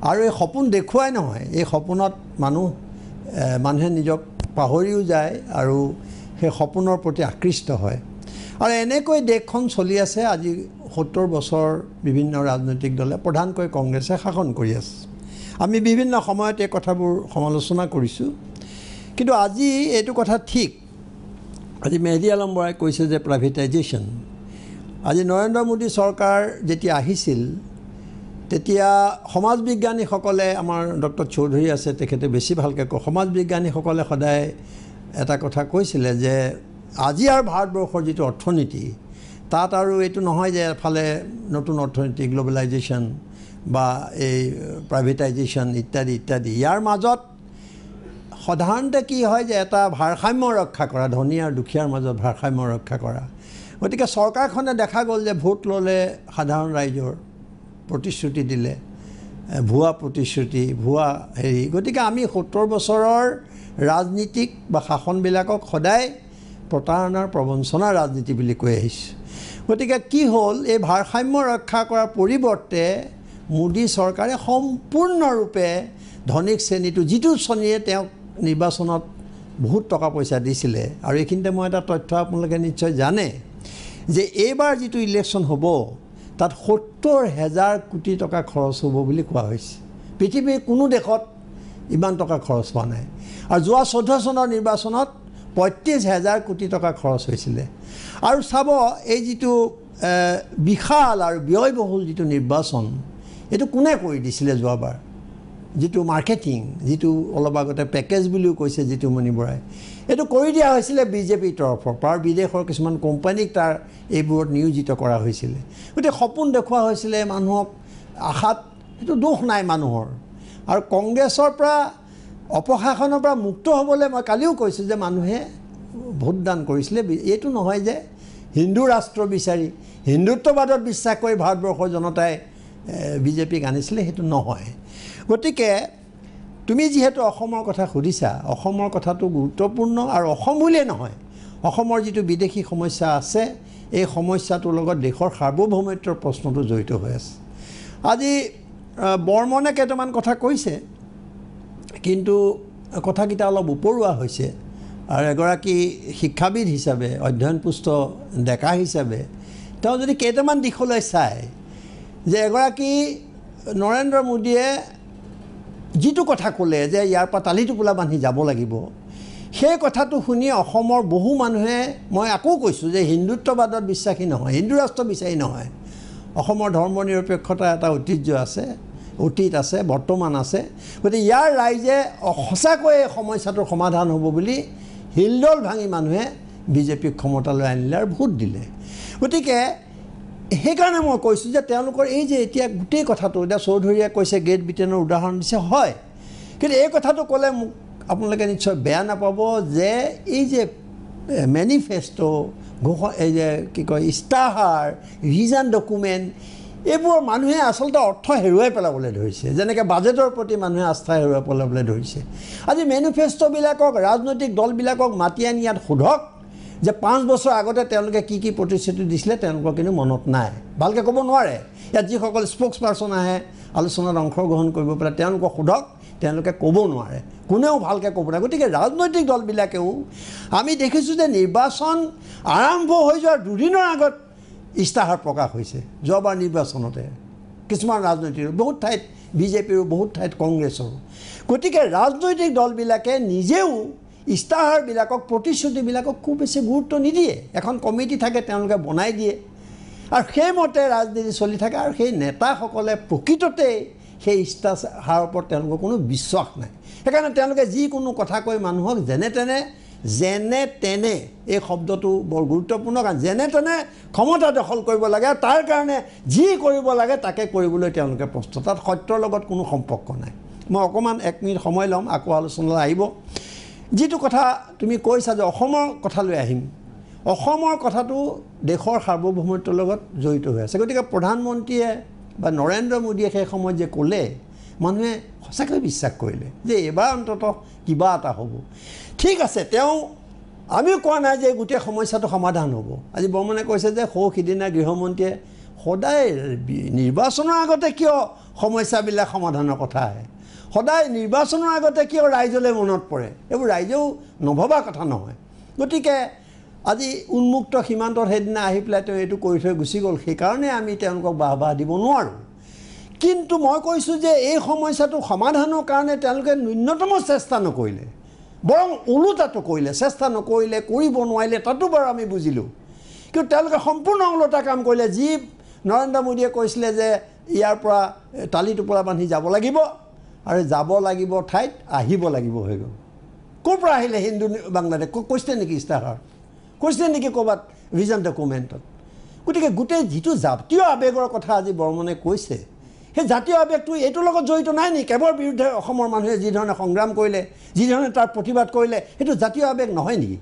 আৰু এই সপোন দেখুৱাই নহয়, এই সপোনত মানুহে নিজক পাহৰিও যায় আৰু সেই সপোনৰ প্ৰতি আকৃষ্ট হয়। আৰু এনেকৈ দেশখন চলি আছে। আজি 70 বছৰ বিভিন্ন ৰাজনৈতিক দলে, প্ৰধানকৈ কংগ্ৰেছে শাসন কৰি আছে। আমি বিভিন্ন সময়ত এই কথাবোৰ সমালোচনা কৰিছোঁ, কিন্তু আজি এইটো কথা ঠিক। আজি মেহদী আলম বৰাই কৈছে যে প্ৰাইভেটাইজেশ্যন। আজি নৰেন্দ্ৰ মোদী চৰকাৰ যেতিয়া আহিছিল, তেতিয়া সমাজ বিজ্ঞানীসকলে, আমাৰ ডক্টৰ চৌধুৰী আছে, তেখেতে বেছি ভালকৈ কয়, সমাজ বিজ্ঞানীসকলে সদায় এটা কথা কৈছিলে যে আজি আৰু ভাৰতবৰ্ষৰ যিটো অৰ্থনীতি, তাত আৰু এইটো নহয় যে এফালে নতুন অৰ্থনীতি, গ্ল'বেলাইজেশ্যন বা এই প্ৰাইভেটাইজেশ্যন ইত্যাদি ইত্যাদি, ইয়াৰ মাজত সাধাৰণতে কি হয় যে এটা ভাৰসাম্য ৰক্ষা কৰা, ধনী আৰু দুখীয়াৰ মাজত ভাৰসাম্য ৰক্ষা কৰা। গতিকে চৰকাৰখনে দেখা গ'ল যে ভোট ল'লে সাধাৰণ ৰাইজৰ প্ৰতিশ্ৰুতি দিলে, ভুৱা প্ৰতিশ্ৰুতি, ভুৱা হেৰি। গতিকে আমি 70 বছৰৰ ৰাজনীতিক বা শাসনবিলাকক সদায় প্ৰতাৰণাৰ প্ৰবঞ্চনাৰ ৰাজনীতি বুলি কৈ আহিছোঁ। গতিকে কি হ'ল, এই ভাৰসাম্য ৰক্ষা কৰাৰ পৰিৱৰ্তে মোদী চৰকাৰে সম্পূৰ্ণৰূপে ধনিক শ্ৰেণীটো, যিটো শ্ৰেণীয়ে তেওঁক নিৰ্বাচনত বহুত টকা পইচা দিছিলে, আৰু এইখিনিতে মই এটা তথ্য আপোনালোকে নিশ্চয় জানে যে এইবাৰ যিটো ইলেকশ্যন হ'ব, তাত 70,000 কোটি টকা খৰচ হ'ব বুলি কোৱা হৈছে। পৃথিৱীৰ কোনো দেশত ইমান টকা খৰচ হোৱা নাই। আৰু যোৱা 14 চনৰ নিৰ্বাচনত 35,000 কোটি টকা খৰচ হৈছিলে। আৰু চাব, এই যিটো বিশাল আৰু ব্যয়বহুল যিটো নিৰ্বাচন, এইটো কোনে কৰি দিছিলে যোৱাবাৰ? যিটো মাৰ্কেটিং, যিটো অলপ আগতে পেকেজ বুলিও কৈছে জিতুমণি বৰাই, এইটো কৰি দিয়া হৈছিলে বিজেপিৰ তৰফৰ পৰা, আৰু বিদেশৰ কিছুমান কোম্পানীক তাৰ এইবোৰত নিয়োজিত কৰা হৈছিলে। গতিকে সপোন দেখুওৱা হৈছিলে মানুহক, আশাত সেইটো দোষ নাই মানুহৰ আৰু কংগ্ৰেছৰ পৰা অপশাসনৰ পৰা মুক্ত হ'বলৈ মই কালিও কৈছোঁ যে মানুহে ভোটদান কৰিছিলে এইটো নহয় যে হিন্দু ৰাষ্ট্ৰ বিচাৰি হিন্দুত্ববাদত বিশ্বাস কৰি ভাৰতবৰ্ষৰ জনতাই বিজেপিক আনিছিলে সেইটো নহয় গতিকে তুমি যিহেতু অসমৰ কথা সুধিছা অসমৰ কথাটো গুৰুত্বপূৰ্ণ আৰু অসম বুলিয়ে নহয় অসমৰ যিটো বিদেশী সমস্যা আছে এই সমস্যাটোৰ লগত দেশৰ সাৰ্বভৌমত্বৰ প্ৰশ্নটো জড়িত হৈ আছে আজি বৰ্মনে কেইটামান কথা কৈছে কিন্তু কথাকেইটা অলপ উপৰুৱা হৈছে আৰু এগৰাকী শিক্ষাবিদ হিচাপে অধ্যয়নপুষ্ট ডেকা হিচাপে তেওঁ যদি কেইটামান দিশলৈ চায় যে এগৰাকী নৰেন্দ্ৰ মোদীয়ে যিটো কথা ক'লে যে ইয়াৰ পৰা টালি টোপোলা বান্ধি যাব লাগিব সেই কথাটো শুনি অসমৰ বহু মানুহে মই আকৌ কৈছোঁ যে হিন্দুত্ববাদত বিশ্বাসী নহয় হিন্দু ৰাষ্ট্ৰ বিচাৰি নহয় অসমৰ ধৰ্ম নিৰপেক্ষতা এটা ঐতিহ্য আছে অতীত আছে বৰ্তমান আছে গতিকে ইয়াৰ ৰাইজে সঁচাকৈ এই সমস্যাটোৰ সমাধান হ'ব বুলি হিলদল ভাঙি মানুহে বিজেপিক ক্ষমতালৈ আনিলে আৰু ভোট দিলে গতিকে সেইকাৰণে মই কৈছোঁ যে তেওঁলোকৰ এই যে এতিয়া গোটেই কথাটো এতিয়া চৌধুৰীয়ে কৈছে গ্ৰেট ব্ৰিটেইনৰ উদাহৰণ দিছে হয় কিন্তু এই কথাটো ক'লে মোক আপোনালোকে নিশ্চয় বেয়া নাপাব যে এই যে মেনিফেষ্টো এই যে কি কয় ইস্তাহাৰ ভিজন ডকুমেণ্ট এইবোৰ মানুহে আচলতে অৰ্থ হেৰুৱাই পেলাবলৈ ধৰিছে যেনেকৈ বাজেটৰ প্ৰতি মানুহে আস্থা হেৰুৱাই পেলাবলৈ ধৰিছে আজি মেনিফেষ্টোবিলাকক ৰাজনৈতিক দলবিলাকক মাতি আনি ইয়াত সোধক যে 5 বছৰ আগতে তেওঁলোকে কি কি প্ৰতিশ্ৰুতি দিছিলে তেওঁলোকৰ কিন্তু মনত নাই ভালকৈ ক'ব নোৱাৰে ইয়াত যিসকল স্প'ক্স পাৰ্চন আহে আলোচনাত অংশগ্ৰহণ কৰিব পাৰে তেওঁলোকক সোধক তেওঁলোকে ক'ব নোৱাৰে কোনেও ভালকৈ ক'ব নোৱাৰে গতিকে ৰাজনৈতিক দলবিলাকেও আমি দেখিছোঁ যে নিৰ্বাচন আৰম্ভ হৈ যোৱাৰ দুদিনৰ আগত ইস্তাহাৰ প্ৰকাশ হৈছে যোৱাবাৰ নিৰ্বাচনতে কিছুমান ৰাজনৈতিক বহুত ঠাইত বিজেপিৰো বহুত ঠাইত কংগ্ৰেছৰো গতিকে ৰাজনৈতিক দলবিলাকে নিজেও ইস্তাহাৰবিলাকক প্ৰতিশ্ৰুতিবিলাকক খুব বেছি গুৰুত্ব নিদিয়ে এখন কমিটি থাকে তেওঁলোকে বনাই দিয়ে আৰু সেইমতে ৰাজনীতি চলি থাকে আৰু সেই নেতাসকলে প্ৰকৃততে সেই ইস্তাহাৰৰ ওপৰত তেওঁলোকৰ কোনো বিশ্বাস নাই সেইকাৰণে তেওঁলোকে যিকোনো কথা কৈ মানুহক যেনে তেনে এই শব্দটো বৰ গুৰুত্বপূৰ্ণ কাৰণ যেনে তেনে ক্ষমতা দখল কৰিব লাগে আৰু তাৰ কাৰণে যি কৰিব লাগে তাকে কৰিবলৈ তেওঁলোকে প্ৰস্তুত তাত সত্যৰ লগত কোনো সম্পৰ্ক নাই মই অকণমান 1 মিনিট সময় ল'ম আকৌ আলোচনালৈ আহিব যিটো কথা তুমি কৈছা যে অসমৰ কথালৈ আহিম অসমৰ কথাটো দেশৰ সাৰ্বভৌমত্বৰ লগত জড়িত হৈ আছে গতিকে প্ৰধানমন্ত্ৰীয়ে বা নৰেন্দ্ৰ মোদীয়ে সেই সময়ত যে ক'লে মানুহে সঁচাকৈ বিশ্বাস কৰিলে যে এবাৰ অন্ততঃ কিবা এটা হ'ব ঠিক আছে তেওঁ আমিও কোৱা নাই যে গোটেই সমস্যাটো সমাধান হ'ব আজি বৰ্মনে কৈছে যে সিদিনা গৃহমন্ত্ৰীয়ে সদায় নিৰ্বাচনৰ আগতে কিয় সমস্যাবিলাক সমাধানৰ কথা আহে সদায় নিৰ্বাচনৰ আগতে কিয় ৰাইজলৈ মনত পৰে এইবোৰ ৰাইজেও নভবা কথা নহয় গতিকে আজি উন্মুক্ত সীমান্তৰ সেইদিনা আহি পেলাই তেওঁ এইটো কৰি থৈ গুচি গ'ল সেইকাৰণে আমি তেওঁলোকক বাহ দিব নোৱাৰোঁ কিন্তু মই কৈছোঁ যে এই সমস্যাটো সমাধানৰ কাৰণে তেওঁলোকে ন্যূনতম চেষ্টা নকৰিলে বৰং ওলোটাটো কৰিলে চেষ্টা নকৰিলে কৰিব নোৱাৰিলে তাতো বাৰু আমি বুজিলোঁ কিন্তু তেওঁলোকে সম্পূৰ্ণ ওলোটা কাম কৰিলে যি নৰেন্দ্ৰ মোদীয়ে কৈছিলে যে ইয়াৰ পৰা টালি টোপোলা বান্ধি যাব লাগিব আৰু যাব লাগিব ঠাইত আহিব লাগিব হৈ গ'ল ক'ৰ পৰা আহিলে হিন্দু বাংলাদেশ কৈছিলে নেকি ইস্তাহাৰ কৈছিলে নেকি ক'ৰবাত ভিজন ডকুমেণ্টত গতিকে গোটেই যিটো জাতীয় আৱেগৰ কথা আজি বৰ্মনে কৈছে সেই জাতীয় আৱেগটো এইটোৰ লগত জড়িত নাই নেকি কেৱৰ বিৰুদ্ধে অসমৰ মানুহে যিধৰণে সংগ্ৰাম কৰিলে যিধৰণে তাৰ প্ৰতিবাদ কৰিলে সেইটো জাতীয় আৱেগ নহয় নেকি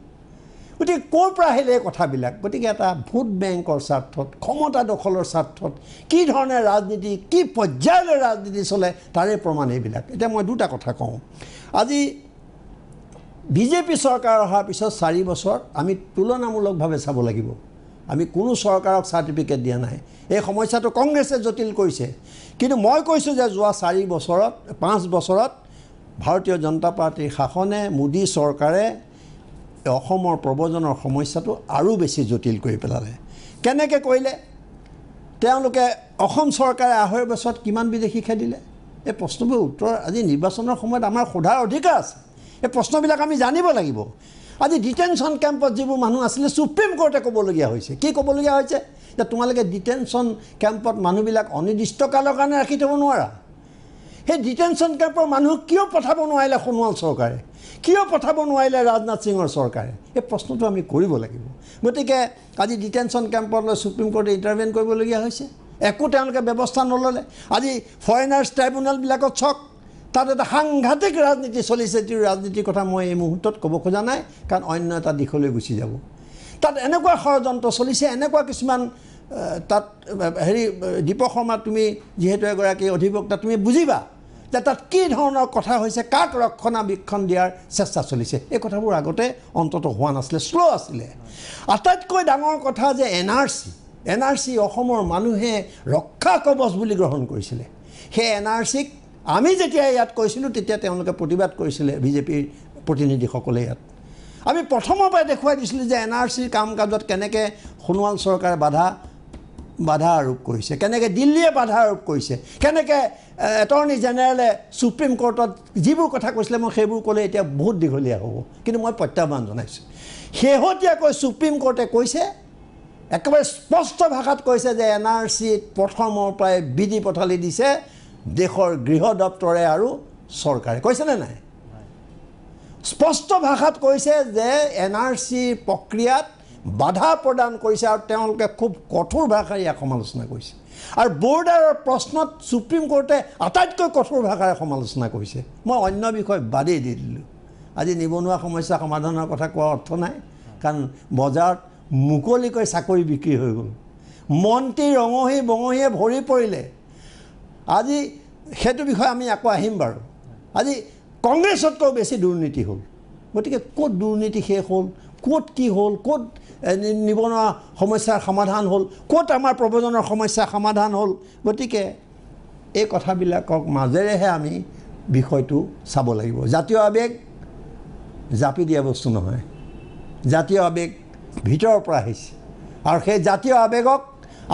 গতিকে ক'ৰ পৰা আহিলে এই কথাবিলাক গতিকে এটা ভোট বেংকৰ স্বাৰ্থত ক্ষমতা দখলৰ স্বাৰ্থত কি ধৰণে ৰাজনীতি কি পৰ্যায়লৈ ৰাজনীতি চলে তাৰে প্ৰমাণ এইবিলাক এতিয়া মই দুটা কথা কওঁ আজি বিজেপি চৰকাৰ অহাৰ পিছত 4 বছৰ আমি তুলনামূলকভাৱে চাব লাগিব আমি কোনো চৰকাৰক চাৰ্টিফিকেট দিয়া নাই এই সমস্যাটো কংগ্ৰেছে জটিল কৰিছে কিন্তু মই কৈছোঁ যে যোৱা 5 বছৰত ভাৰতীয় জনতা পাৰ্টীৰ শাসনে মোদী চৰকাৰে অসমৰ প্ৰব্ৰজনৰ সমস্যাটো আৰু বেছি জটিল কৰি পেলালে কেনেকৈ কৰিলে তেওঁলোকে অসম চৰকাৰে 2.5 বছৰত কিমান বিদেশী খেদিলে এই প্ৰশ্নবোৰ উত্তৰ আজি নিৰ্বাচনৰ সময়ত আমাৰ সোধাৰ অধিকাৰ আছে এই প্ৰশ্নবিলাক আমি জানিব লাগিব আজি ডিটেনশ্যন কেম্পত যিবোৰ মানুহ আছিলে সুপ্ৰিম কোৰ্টে ক'বলগীয়া হৈছে কি ক'বলগীয়া হৈছে যে তোমালোকে ডিটেনশ্যন কেম্পত মানুহবিলাক অনিৰ্দিষ্টকালৰ কাৰণে ৰাখি থ'ব নোৱাৰা সেই ডিটেনশ্যন কেম্পৰ মানুহ কিয় পঠাব নোৱাৰিলে সোণোৱাল চৰকাৰে কিয় পঠাব নোৱাৰিলে ৰাজনাথ সিঙৰ চৰকাৰে এই প্ৰশ্নটো আমি কৰিব লাগিব গতিকে আজি ডিটেনশ্যন কেম্পলৈ সুপ্ৰিম কোৰ্টে ইণ্টাৰভেন কৰিবলগীয়া হৈছে একো তেওঁলোকে ব্যৱস্থা নল'লে আজি ফৰেনাৰ্ছ ট্ৰাইব্যুনেলবিলাকত চাওক তাত এটা সাংঘাতিক ৰাজনীতি চলিছে যিটো ৰাজনীতিৰ কথা মই এই মুহূৰ্তত ক'ব খোজা নাই কাৰণ অন্য এটা দিশলৈ গুচি যাব তাত এনেকুৱা ষড়যন্ত্ৰ চলিছে এনেকুৱা কিছুমান তাত হেৰি দীপক শৰ্মা তুমি যিহেতু এগৰাকী অধিবক্তা তুমি বুজিবা যে তাত কি ধৰণৰ কথা হৈছে কাক ৰক্ষণাবেক্ষণ দিয়াৰ চেষ্টা চলিছে এই কথাবোৰ আগতে অন্ততঃ হোৱা নাছিলে শ্ল' আছিলে আটাইতকৈ ডাঙৰ কথা যে এন আৰ চি অসমৰ মানুহে ৰক্ষা কৱচ বুলি গ্ৰহণ কৰিছিলে সেই এন আৰ চিক আমি যেতিয়া ইয়াত কৈছিলোঁ তেতিয়া তেওঁলোকে প্ৰতিবাদ কৰিছিলে বিজেপিৰ প্ৰতিনিধিসকলে ইয়াত আমি প্ৰথমৰ পৰাই দেখুৱাই দিছিলোঁ যে এন আৰ চিৰ কাম কাজত কেনেকৈ সোণোৱাল চৰকাৰে বাধা আৰোপ কৰিছে কেনেকৈ দিল্লীয়ে বাধা আৰোপ কৰিছে কেনেকৈ এটৰ্নি জেনেৰেলে সুপ্ৰিম কোৰ্টত যিবোৰ কথা কৈছিলে মই সেইবোৰ ক'লে এতিয়া বহুত দীঘলীয়া হ'ব কিন্তু মই প্ৰত্যাহ্বান জনাইছোঁ শেহতীয়াকৈ সুপ্ৰিম কোৰ্টে কৈছে একেবাৰে স্পষ্ট ভাষাত কৈছে যে এন আৰ চিত প্ৰথমৰ পৰাই বিধি পথালি দিছে দেশৰ গৃহ দপ্তৰে আৰু চৰকাৰে কৈছেনে নাই স্পষ্ট ভাষাত কৈছে যে এন আৰ চিৰ প্ৰক্ৰিয়াত বাধা প্ৰদান কৰিছে আৰু তেওঁলোকে খুব কঠোৰ ভাষাৰে ইয়াক সমালোচনা কৰিছে আৰু বৰ্ডাৰৰ প্ৰশ্নত সুপ্ৰিম কোৰ্টে আটাইতকৈ কঠোৰ ভাষাৰে সমালোচনা কৰিছে মই অন্য বিষয় বাদেই দি দিলোঁ আজি নিবনুৱা সমস্যা সমাধানৰ কথা কোৱাৰ অৰ্থ নাই কাৰণ বজাৰত মুকলিকৈ চাকৰি বিক্ৰী হৈ গ'ল মন্ত্ৰী ৰঙহী বঙহীয়ে ভৰি পৰিলে আজি সেইটো বিষয়ে আমি আকৌ আহিম বাৰু আজি কংগ্ৰেছতকৈ বেছি দুৰ্নীতি হ'ল গতিকে ক'ত দুৰ্নীতি শেষ হ'ল ক'ত কি হ'ল ক'ত নিবনুৱা সমস্যাৰ সমাধান হ'ল ক'ত আমাৰ প্ৰব্ৰজনৰ সমস্যাৰ সমাধান হ'ল গতিকে এই কথাবিলাকক মাজেৰেহে আমি বিষয়টো চাব লাগিব জাতীয় আৱেগ জাপি দিয়া বস্তু নহয় জাতীয় আৱেগ ভিতৰৰ পৰা আহিছে আৰু সেই জাতীয় আৱেগক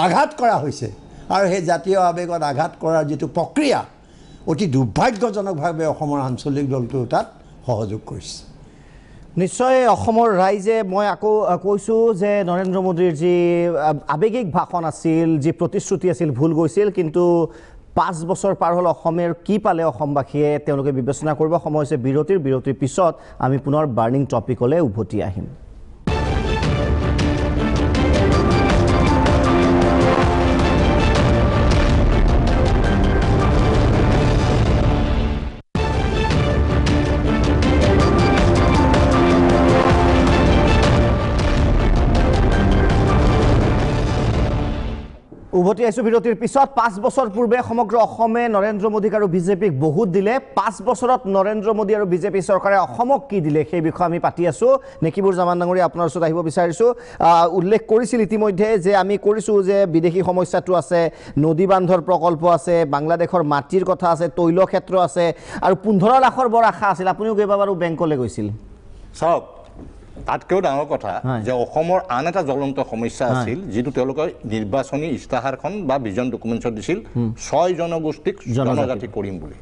আঘাত কৰা হৈছে আৰু সেই জাতীয় আৱেগত আঘাত কৰাৰ যিটো প্ৰক্ৰিয়া অতি দুৰ্ভাগ্যজনকভাৱে অসমৰ আঞ্চলিক দলটোৱে তাত সহযোগ কৰিছে নিশ্চয় অসমৰ ৰাইজে মই আকৌ কৈছোঁ যে নৰেন্দ্ৰ মোদীৰ যি আৱেগিক ভাষণ আছিল যি প্ৰতিশ্ৰুতি আছিল ভুল গৈছিল কিন্তু 5 বছৰ পাৰ হ'ল অসমেৰ কি পালে অসমবাসীয়ে তেওঁলোকে বিবেচনা কৰিব সময় হৈছে বিৰতিৰ পিছত আমি পুনৰ বাৰ্নিং টপিকলৈ উভতি আহিম উভতি আহিছোঁ বিৰতিৰ পিছত 5 বছৰ পূৰ্বে সমগ্ৰ অসমে নৰেন্দ্ৰ মোদীক আৰু বিজেপিক বহুত দিলে 5 বছৰত নৰেন্দ্ৰ মোদী আৰু বিজেপি চৰকাৰে অসমক কি দিলে সেই বিষয়ে আমি পাতি আছোঁ নেকিবুৰ জামান ডাঙৰীয়া আপোনাৰ ওচৰত আহিব বিচাৰিছোঁ উল্লেখ কৰিছিল ইতিমধ্যে যে আমি কৰিছোঁ যে বিদেশী সমস্যাটো আছে নদী বান্ধৰ প্ৰকল্প আছে বাংলাদেশৰ মাটিৰ কথা আছে তৈল ক্ষেত্ৰ আছে আৰু 15 লাখৰ বৰ আশা আছিল আপুনিও কেইবাবাৰো বেংকলৈ গৈছিল চাওক তাতকৈও ডাঙৰ কথা যে অসমৰ আন এটা জ্বলন্ত সমস্যা আছিল যিটো তেওঁলোকে নিৰ্বাচনী ইস্তাহাৰখন বা ভিজন ডকুমেণ্টছত দিছিল 6 জনগোষ্ঠীক জনজাতি কৰিম বুলি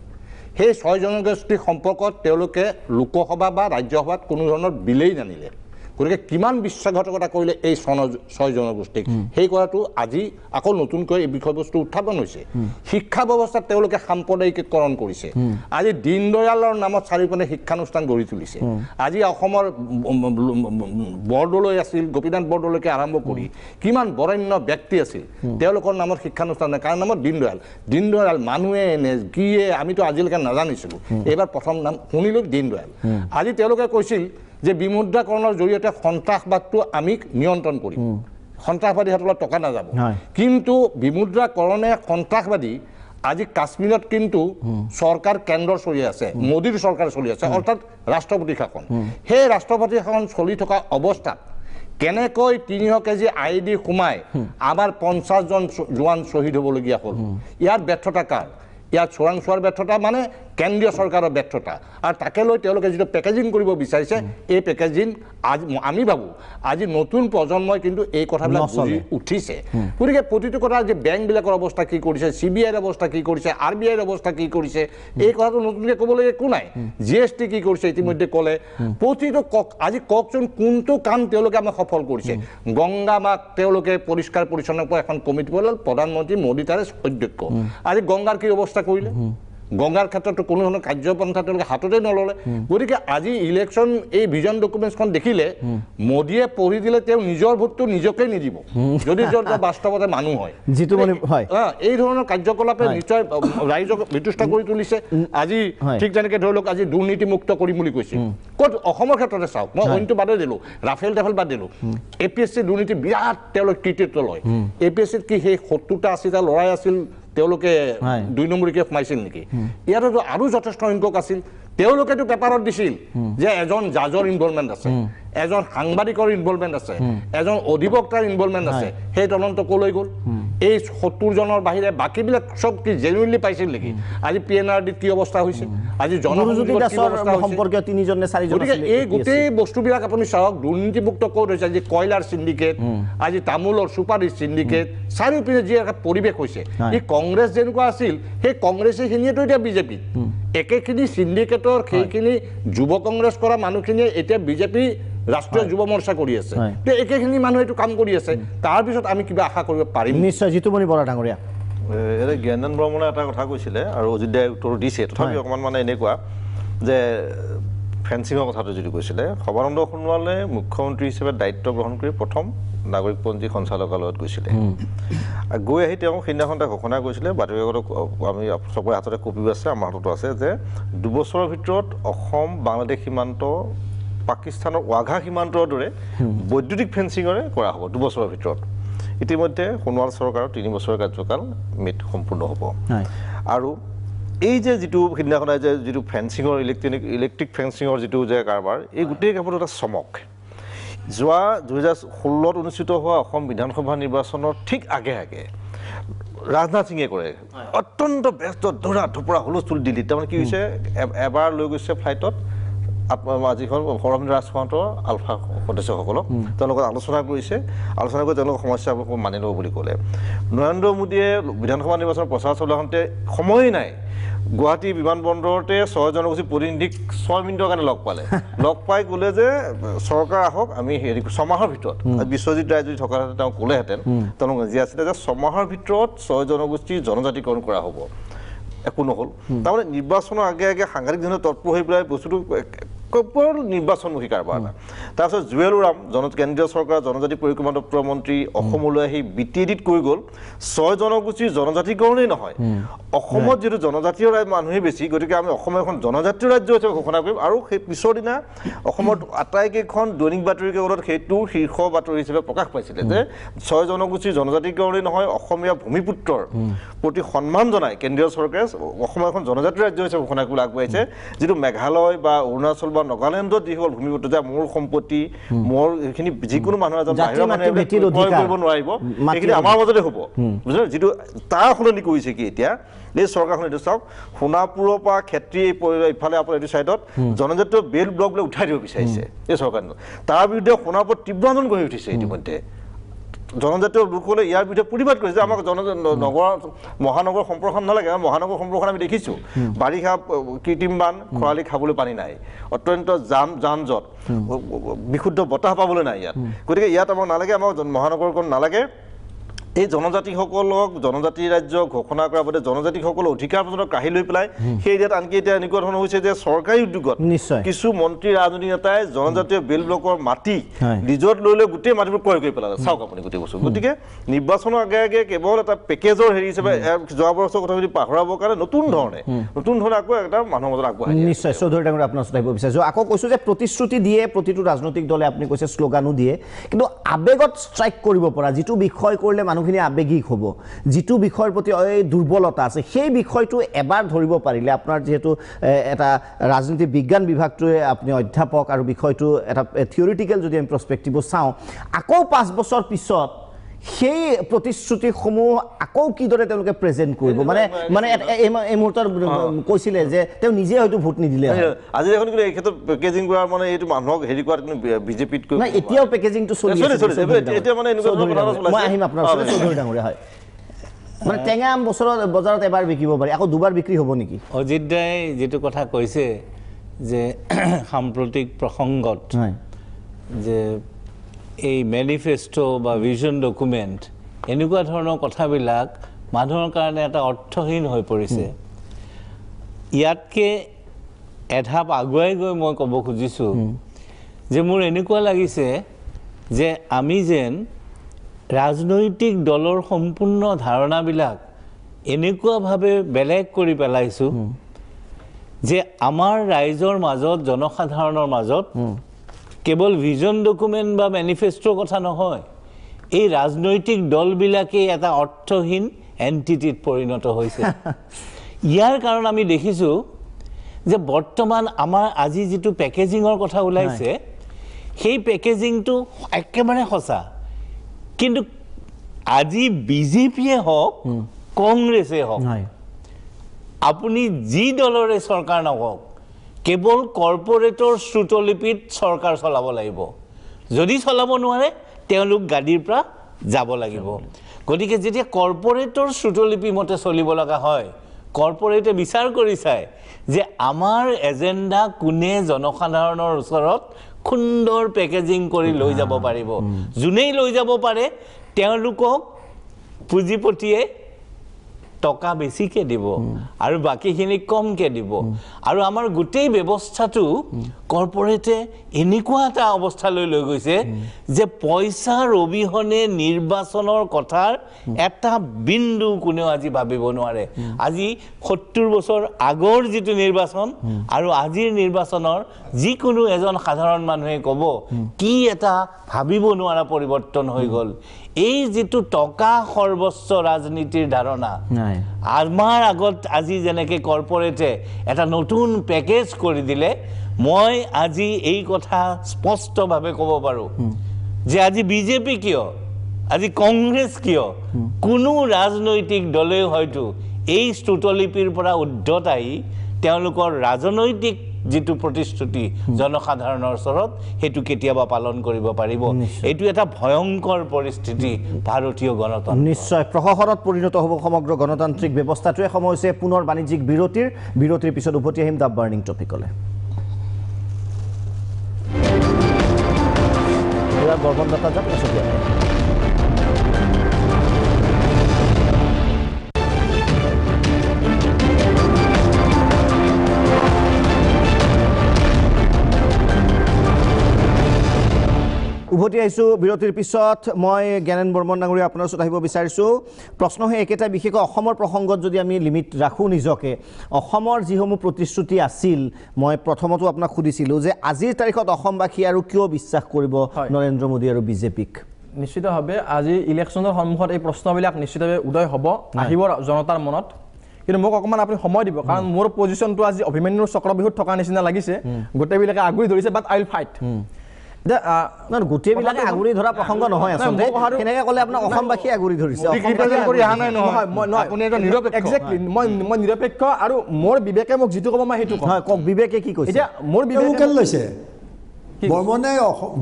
সেই 6 জনগোষ্ঠীৰ সম্পৰ্কত তেওঁলোকে লোকসভা বা ৰাজ্যসভাত কোনো ধৰণৰ বিলেই নানিলে গতিকে কিমান বিশ্বাসঘাতকতা কৰিলে এই 6 জনগোষ্ঠীক সেই কৰাটো আজি আকৌ নতুনকৈ এই বিষয়বস্তু উত্থাপন হৈছে শিক্ষা ব্যৱস্থাত তেওঁলোকে সাম্প্ৰদায়িকীকৰণ কৰিছে আজি দীনদয়ালৰ নামত চাৰিওপিনে শিক্ষানুষ্ঠান গঢ়ি তুলিছে আজি অসমৰ বৰদলৈ আছিল গোপীনাথ বৰদলৈকে আৰম্ভ কৰি কিমান বৰেণ্য ব্যক্তি আছিল তেওঁলোকৰ নামত শিক্ষানুষ্ঠান কাৰ নামত দীনদয়াল মানুহে এনে কিয়ে আমিতো আজিলৈকে নাজানিছিলোঁ এইবাৰ প্ৰথম নাম শুনিলোঁ দীনদয়াল আজি তেওঁলোকে কৈছিল যে বিমুদ্ৰাকৰণৰ জৰিয়তে সন্ত্ৰাসবাদটো আমি নিয়ন্ত্ৰণ কৰিম সন্ত্ৰাসবাদীৰ হাতলৈ টকা নাযাব কিন্তু বিমুদ্ৰাকৰণে সন্ত্ৰাসবাদী আজি কাশ্মীৰত কিন্তু চৰকাৰ কেন্দ্ৰৰ চলি আছে মোদীৰ চৰকাৰ চলি আছে অৰ্থাৎ ৰাষ্ট্ৰপতি শাসন সেই ৰাষ্ট্ৰপতি শাসন চলি থকা অৱস্থাত কেনেকৈ 300 কেজি IED সোমাই আমাৰ 50 জন জোৱান শ্বহীদ হ'বলগীয়া হ'ল ইয়াৰ ব্যৰ্থতা কাৰ ইয়াৰ চোৰাংচোৱাৰ ব্যৰ্থতা মানে কেন্দ্ৰীয় চৰকাৰৰ ব্যৰ্থতা আৰু তাকে লৈ তেওঁলোকে যিটো পেকেজিং কৰিব বিচাৰিছে এই পেকেজিং আজি আমি ভাবোঁ আজি নতুন প্ৰজন্মই কিন্তু এই কথাবিলাক বুজি উঠিছে গতিকে প্ৰতিটো কথা যে বেংকবিলাকৰ অৱস্থা কি কৰিছে CBIৰ অৱস্থা কি কৰিছে RBIৰ অৱস্থা কি কৰিছে এই কথাটো নতুনকৈ ক'বলৈ একো নাই GST কি কৰিছে ইতিমধ্যে ক'লে প্ৰতিটো আজি কওকচোন কোনটো কাম তেওঁলোকে আমাক সফল কৰিছে গংগা মাক তেওঁলোকে পৰিষ্কাৰ পৰিচ্ছন্ন কৰা এখন কমিটি বনাল প্ৰধানমন্ত্ৰী মোদী তাৰে অধ্যক্ষ আজি গংগাৰ কি অৱস্থা কৰিলে গংগাৰ ক্ষেত্ৰতো কোনো ধৰণৰ কাৰ্যপন্থা তেওঁলোকে হাততে নল'লে গতিকে আজি ইলেকশ্যন এই ভিজন ডকুমেণ্টছখন দেখিলে মোদীয়ে পঢ়ি দিলে তেওঁ নিজৰ ভোটটো নিজকে নিদিব যদি বাস্তৱতে মানুহ হয় যিটো এই ধৰণৰ কাৰ্যকলাপে নিশ্চয় ৰাইজক বিতুষ্ট কৰি তুলিছে আজি ঠিক তেনেকৈ ধৰি লওক আজি দুৰ্নীতিমুক্ত কৰিম বুলি কৈছে ক'ত অসমৰ ক্ষেত্ৰতে চাওক মই অইনটো বাদে দিলোঁ ৰাফেল টাফেল বাদ দিলোঁ APSC দুৰ্নীতি বিৰাট তেওঁলোক কৃতিত্ব লয় APSCত কি সেই 70টা 80টা ল'ৰাই আছিল তেওঁলোকে 2 নম্বৰীকে সোমাইছিল নেকি ইয়াতো আৰু যথেষ্ট সংখ্যক আছিল তেওঁলোকেতো পেপাৰত দিছিল যে এজন জাজৰ ইনভলভমেণ্ট আছে এজন সাংবাদিকৰ ইনভলভমেণ্ট আছে এজন অধিবক্তাৰ ইনভলভমেণ্ট আছে সেই তদন্ত কলৈ গ'ল এই 70 জনৰ বাহিৰে বাকীবিলাক চব কি জেনুইনলি পাইছিল নেকি আজি PNRDত কি অৱস্থা হৈছে আজি জনসংযোগত কি অৱস্থা সম্পৰ্কীয় 3জন নে 4জন গতিকে এই গোটেই বস্তুবিলাক আপুনি চাওক দুৰ্নীতিমুক্ত ক'ত হৈছে আজি কয়লাৰ চিণ্ডিকেট আজি তামোলৰ চুপাৰিচ চিণ্ডিকেট চাৰিওপিনে যি এটা পৰিৱেশ হৈছে এই কংগ্ৰেছ যেনেকুৱা আছিল সেই কংগ্ৰেছীখিনিয়েতো এতিয়া বিজেপিত একেখিনি চিণ্ডিকেটৰ সেইখিনি যুৱ কংগ্ৰেছ কৰা মানুহখিনিয়ে এতিয়া বিজেপি ৰাষ্ট্ৰীয় যুৱ মৰ্চা কৰি আছে একেখিনি মানুহ এইটো কাম কৰি আছে তাৰপিছত আমি কিবা আশা কৰিব পাৰিম নিশ্চয় জিতুমণি বৰা ডাঙৰীয়া এতিয়া জ্ঞানদান বৰ্মনে এটা কথা কৈছিলে আৰু অযোধ্যাই উত্তৰ দিছে তথাপি অকণমান মানে এনেকুৱা যে ফেন্সিঙৰ কথাটো যদি কৈছিলে সৰ্বানন্দ সোণোৱালে মুখ্যমন্ত্ৰী হিচাপে দায়িত্ব গ্ৰহণ কৰি প্ৰথম নাগৰিকপঞ্জী সঞ্চালকালয়ত গৈছিলে গৈ আহি তেওঁ সেইদিনাখন এটা ঘোষণা কৰিছিলে বাতৰিকাকতত আমি চবৰে হাততে কপিও আছে আমাৰ হাততো আছে যে 2 বছৰৰ ভিতৰত অসম বাংলাদেশ সীমান্ত পাকিস্তানৰ ৱাঘা সীমান্তৰ দৰে বৈদ্যুতিক ফেন্সিঙৰে কৰা হ'ব 2 বছৰৰ ভিতৰত ইতিমধ্যে সোণোৱাল চৰকাৰৰ 3 বছৰৰ কাৰ্যকাল সম্পূৰ্ণ হ'ব আৰু এই যে যিটো সিদিনাখন যে যিটো ফেন্সিঙৰ ইলেক্ট্ৰিক ফেন্সিঙৰ যিটো যে কাৰবাৰ এই গোটেই কামটো এটা চমক যোৱা 2016ত অনুষ্ঠিত হোৱা অসম বিধানসভা নিৰ্বাচনৰ ঠিক আগে ৰাজনাথ সিঙে কৰে অত্যন্ত ব্যস্ত দৌৰা ধপৰা হুলস্থুল দিল্লীত তাৰমানে কি হৈছে এবাৰ লৈ গৈছে ফ্লাইটত যিখন সৰমীন্দ্ৰ ৰাজখোৱাহঁতৰ আলফা সদস্যসকলক তেওঁলোকক আলোচনা কৰিছে আলোচনা কৰি তেওঁলোকৰ সমস্যাবোৰ মানি ল'ব বুলি ক'লে নৰেন্দ্ৰ মোদীয়ে বিধানসভা নিৰ্বাচনৰ প্ৰচাৰ চলাওঁতে সময় নাই গুৱাহাটী বিমানবন্দৰতে 6 জনগোষ্ঠী প্ৰতিনিধিক 6 মিনিটৰ কাৰণে লগ পাই ক'লে যে চৰকাৰ আহক আমি হেৰি 6 মাহৰ ভিতৰত বিশ্বজিৎ ৰায় যদি থকাহেঁতেন তেওঁ ক'লেহেঁতেন তেওঁলোক যি আছিলে যে 6 মাহৰ ভিতৰত 6 জনগোষ্ঠীৰ জনজাতিকৰণ কৰা হ'ব একো নহ'ল তাৰমানে নিৰ্বাচনৰ আগে সাংঘাতিক ধৰণে তৎপৰ হৈ পেলাই বস্তুটো কেৱল নিৰ্বাচনমুখী কাৰবাৰ তাৰপিছত জুৱেল ওৰাম কেন্দ্ৰীয় চৰকাৰৰ জনজাতি পৰিক্ৰমা দপ্তৰৰ মন্ত্ৰী অসমলৈ আহি BTADত কৈ গ'ল 6 জনগোষ্ঠীৰ জনজাতিকৰণেই নহয় অসমত যিটো জনজাতীয় মানুহে বেছি গতিকে আমি অসম এখন জনজাতীয় ৰাজ্য হিচাপে ঘোষণা কৰিম আৰু সেই পিছৰ দিনা অসমত আটাইকেইখন দৈনিক বাতৰি কাকতত সেইটো শীৰ্ষ বাতৰি হিচাপে প্ৰকাশ পাইছিলে যে 6 জনগোষ্ঠীৰ জনজাতিকৰণেই নহয় অসমীয়া ভূমিপুত্ৰৰ প্ৰতি সন্মান জনাই কেন্দ্ৰীয় চৰকাৰে অসম এখন জনজাতীয় ৰাজ্য হিচাপে ঘোষণা কৰিবলৈ আগবাঢ়িছে যিটো মেঘালয় বা অৰুণাচল বা নাগালেণ্ডত যিসকল ভূমিপুত্ৰ যে মোৰ সম্পত্তি মোৰ এইখিনি যিকোনো মানুহ এজন বাহিৰৰ মানুহে কৰিব নোৱাৰিব এইখিনি আমাৰ মাজতে হ'ব বুজিলে যিটো তাৰ সলনি কৰিছে কি এতিয়া এই চৰকাৰখন এইটো চাওক সোণাপুৰৰ পৰা ক্ষেত্ৰী ইফালে আপোনাৰ এইটো ছাইডত জনজাতীয় বেল ব্লকবিলাক উঠাই দিব বিচাৰিছে এই চৰকাৰখন তাৰ বিৰুদ্ধে সোণাপুৰত তীব্ৰ আন্দোলন গঢ়ি উঠিছে ইতিমধ্যে জনজাতীয় লোকসকলে ইয়াৰ বিৰুদ্ধে প্ৰতিবাদ কৰিছে যে আমাক মহানগৰ সম্প্ৰসাৰণ নালাগে মহানগৰ সম্প্ৰসাৰণ আমি দেখিছোঁ বাৰিষা কৃত্ৰিম বান খৰালি খাবলৈ পানী নাই অত্যন্ত যান জঁট বিশুদ্ধ বতাহ পাবলৈ নাই ইয়াত গতিকে ইয়াত আমাক নালাগে আমাক মহানগৰখন নালাগে এই জনজাতিসকলক জনজাতি ৰাজ্য ঘোষণা কৰাৰ বাবে জনজাতিসকলৰ অধিকাৰ পৰ্যন্ত কাঢ়ি লৈ পেলাই সেই ইয়াত আনকি এতিয়া এনেকুৱা ধৰণৰ হৈছে যে চৰকাৰী উদ্যোগত কিছু মন্ত্ৰী ৰাজনৈতিক নেতাই জনজাতীয় বেল ব্লকৰ মাটি ৰিজৰ্ট লৈ গোটেই মাটিবোৰ ক্ৰয় কৰি পেলালে চাওক আপুনি গোটেই বস্তু গতিকে নিৰ্বাচনৰ আগে কেৱল এটা পেকেজৰ হেৰি হিচাপে যোৱা বছৰৰ কথা যদি পাহৰাবৰ কাৰণে নতুন ধৰণে আকৌ এটা মানুহৰ মাজত আগবঢ়াই নিশ্চয় চৌধুৰী ডাঙৰীয়া আপোনাৰ ওচৰত আহিব বিচাৰিছোঁ আকৌ কৈছোঁ যে প্ৰতিশ্ৰুতি দিয়ে প্ৰতিটো ৰাজনৈতিক দলে আপুনি কৈছে শ্লোগানো দিয়ে কিন্তু আৱেগত ষ্ট্ৰাইক কৰিব পৰা যিটো বিষয় কৰিলে মানুহখিনি আৱেগিক হ'ব যিটো বিষয়ৰ প্ৰতি দুৰ্বলতা আছে সেই বিষয়টো এবাৰ ধৰিব পাৰিলে আপোনাৰ যিহেতু এটা ৰাজনীতি বিজ্ঞান বিভাগটোৱে আপুনি অধ্যাপক আৰু বিষয়টো এটা থিয়ৰিটিকেল যদি আমি প্ৰস্পেক্টিভত চাওঁ আকৌ 5 বছৰ পিছত সেই প্ৰতিশ্ৰুতিসমূহ আকৌ কিদৰে তেওঁলোকে প্ৰেজেণ্ট কৰিব মানে এই মুহূৰ্তত কৈছিলে যে তেওঁ নিজে হয়তো ভোট নিদিলে আজি এখন কিন্তু এই ক্ষেত্ৰত পেকেজিং কৰাৰ মানে এইটো মানুহক হেৰি কৰাত কিন্তু বিজেপিত এতিয়াও পেকেজিংটো চলি আছে এতিয়া মানে মই আহিম আপোনাৰ ওচৰলৈ চৌধুৰী ডাঙৰীয়া হয় মানে টেঙা আম বজাৰত এবাৰ বিকিব পাৰি আকৌ দুবাৰ বিক্ৰী হ'ব নেকি অজিত দাই যিটো কথা কৈছে যে সাম্প্ৰতিক প্ৰসংগত যে এই মেনিফেষ্টো বা ভিজন ডকুমেণ্ট এনেকুৱা ধৰণৰ কথাবিলাক মানুহৰ কাৰণে এটা অৰ্থহীন হৈ পৰিছে ইয়াতকে এধাপ আগুৱাই গৈ মই ক'ব খুজিছোঁ যে মোৰ এনেকুৱা লাগিছে যে আমি যেন ৰাজনৈতিক দলৰ সম্পূৰ্ণ ধাৰণাবিলাক এনেকুৱাভাৱে বেলেগ কৰি পেলাইছোঁ যে আমাৰ ৰাইজৰ মাজত জনসাধাৰণৰ মাজত কেৱল ভিজন ডকুমেণ্ট বা মেনিফেষ্টোৰ কথা নহয়, এই ৰাজনৈতিক দলবিলাকেই এটা অৰ্থহীন এণ্টিটিত পৰিণত হৈছে। ইয়াৰ কাৰণ আমি দেখিছোঁ যে বৰ্তমান আমাৰ আজি যিটো পেকেজিঙৰ কথা ওলাইছে সেই পেকেজিংটো একেবাৰে সঁচা, কিন্তু আজি বিজেপিয়ে হওক কংগ্ৰেছে হওক আপুনি যি দলৰে চৰকাৰ নকওক কেৱল কৰ্পৰেটৰ শ্ৰুতলিপিত চৰকাৰ চলাব লাগিব, যদি চলাব নোৱাৰে তেওঁলোক গাদীৰ পৰা যাব লাগিব। গতিকে যেতিয়া কৰ্পৰেটৰ শ্ৰুতলিপি মতে চলিব লগা হয়, কৰ্পৰেটে বিচাৰ কৰি চায় যে আমাৰ এজেণ্ডা কোনে জনসাধাৰণৰ ওচৰত সুন্দৰ পেকেজিং কৰি লৈ যাব পাৰিব, যোনেই লৈ যাব পাৰে তেওঁলোকক পুঁজিপতিয়ে টকা বেছিকৈ দিব আৰু বাকীখিনি কমকৈ দিব। আৰু আমাৰ গোটেই ব্যৱস্থাটো কৰ্পৰেটে এনেকুৱা এটা অৱস্থালৈ লৈ গৈছে যে পইচাৰ অবিহনে নিৰ্বাচনৰ কথাৰ এটা বিন্দু কোনেও আজি ভাবিব নোৱাৰে। আজি 70 বছৰ আগৰ যিটো নিৰ্বাচন আৰু আজিৰ নিৰ্বাচনৰ যিকোনো এজন সাধাৰণ মানুহে ক'ব কি এটা ভাবিব নোৱাৰা পৰিৱৰ্তন হৈ গ'ল। এই যিটো টকা সৰ্বস্ব ৰাজনীতিৰ ধাৰণা আমাৰ আগত আজি যেনেকৈ কৰ্পৰেটে এটা নতুন পেকেজ কৰি দিলে, মই আজি এই কথা স্পষ্টভাৱে ক'ব পাৰোঁ যে আজি বিজেপি কিয়, আজি কংগ্ৰেছ কিয়, কোনো ৰাজনৈতিক দলেও হয়তো এই শ্ৰুতলিপিৰ পৰা উদ্ধত আহি তেওঁলোকৰ ৰাজনৈতিক যিটো প্ৰতিশ্ৰুতি জনসাধাৰণৰ ওচৰত সেইটো কেতিয়াবা পালন কৰিব পাৰিব। এইটো এটা ভয়ংকৰ পৰিস্থিতি ভাৰতীয় গণতন্ত্ৰ। নিশ্চয় প্ৰশাসনত পৰিণত হ'ব সমগ্ৰ গণতান্ত্ৰিক ব্যৱস্থাটোৱে। সময় হৈছে পুনৰ বাণিজ্যিক বিৰতিৰ পিছত উভতি আহিম দ্য বাৰ্নিং টপিকলৈ। বৰ্মন দত্তা যাওক উভতি আহিছোঁ বিৰতিৰ পিছত। মই জ্ঞানেন বৰ্মন ডাঙৰীয়া আপোনাৰ ওচৰত আহিব বিচাৰিছোঁ। প্ৰশ্নহে একেটা, বিশেষকৈ অসমৰ প্ৰসংগত যদি আমি লিমিট ৰাখোঁ নিজকে, অসমৰ যিসমূহ প্ৰতিশ্ৰুতি আছিল, মই প্ৰথমতো আপোনাক সুধিছিলোঁ যে আজিৰ তাৰিখত অসমবাসী আৰু কিয় বিশ্বাস কৰিব নৰেন্দ্ৰ মোদী আৰু বিজেপিক? নিশ্চিতভাৱে আজি ইলেকশ্যনৰ সন্মুখত এই প্ৰশ্নবিলাক নিশ্চিতভাৱে উদয় হ'ব, আহিব জনতাৰ মনত। কিন্তু মোক অকণমান আপুনি সময় দিব, কাৰণ মোৰ পজিশ্যনটো আজি অভিমন্যুৰ চক্ৰবিহুত থকা নিচিনা লাগিছে। গোটেইবিলাকে আগুৰি ধৰিছে, বাট আই উইল ফাইট। গোটেইবিলাকে আগুৰি ধৰা প্ৰসংগ নহয় আচলতে, সেনেকৈ ক'লে আপোনাক অসমবাসীয়ে আগুৰি ধৰিছে। একজেক্টলি মই নিৰপেক্ষ আৰু মোৰ বিবেকে মোক যিটো ক'ব মই সেইটো কওক। বিবেকে কি কৈছে? এতিয়া মোৰ বিবেকে লৈছে বৰ্মনে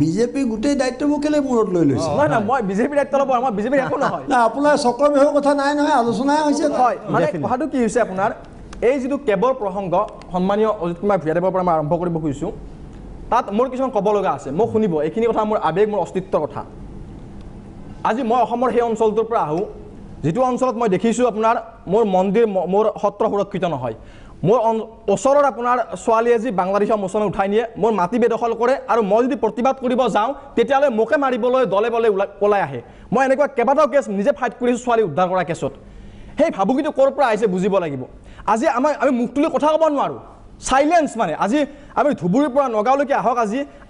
বিজেপি গোটেই দায়িত্ববোৰ কেলে মূৰত লৈ লৈছে? নহয় নহয়, মই বিজেপিৰ দায়িত্ব ল'ব, আমাৰ বিজেপিৰ একো নহয়। আপোনাৰ চক্ৰবিহুৰ কথা নাই নহয়, আলোচনাই হৈছে। হয়, মানে কথাটো কি হৈছে আপোনাৰ, এই যিটো কেৱল প্ৰসংগ সন্মানীয় অজিত কুমাৰ ভূঞাদেৱৰ পৰা মই আৰম্ভ কৰিব খুজিছোঁ, তাত মোৰ কিছুমান ক'ব লগা আছে, মোক শুনিব। এইখিনি কথা মোৰ আৱেগ, মোৰ অস্তিত্বৰ কথা। আজি মই অসমৰ সেই অঞ্চলটোৰ পৰা আহোঁ যিটো অঞ্চলত মই দেখিছোঁ আপোনাৰ মোৰ মন্দিৰ, মোৰ সত্ৰ সুৰক্ষিত নহয়। মোৰ ওচৰৰ আপোনাৰ ছোৱালী এজি বাংলাদেশৰ মোচনে উঠাই নিয়ে, মোৰ মাটি বেদখল কৰে, আৰু মই যদি প্ৰতিবাদ কৰিব যাওঁ তেতিয়াহ'লে মোকে মাৰিবলৈ দলে বলে ওলাই আহে। মই এনেকুৱা কেইবাটাও কেছ নিজে ফাইট কৰিছোঁ ছোৱালী উদ্ধাৰ কৰা কেছত। সেই ভাবুকিটো ক'ৰ পৰা আহিছে বুজিব লাগিব। আজি আমি মুখ তুলি কথা ক'ব নোৱাৰোঁ, চাইলেঞ্চ। মানে আজি আমি ধুবুৰীৰ পৰা নগাঁওলৈকে আহক,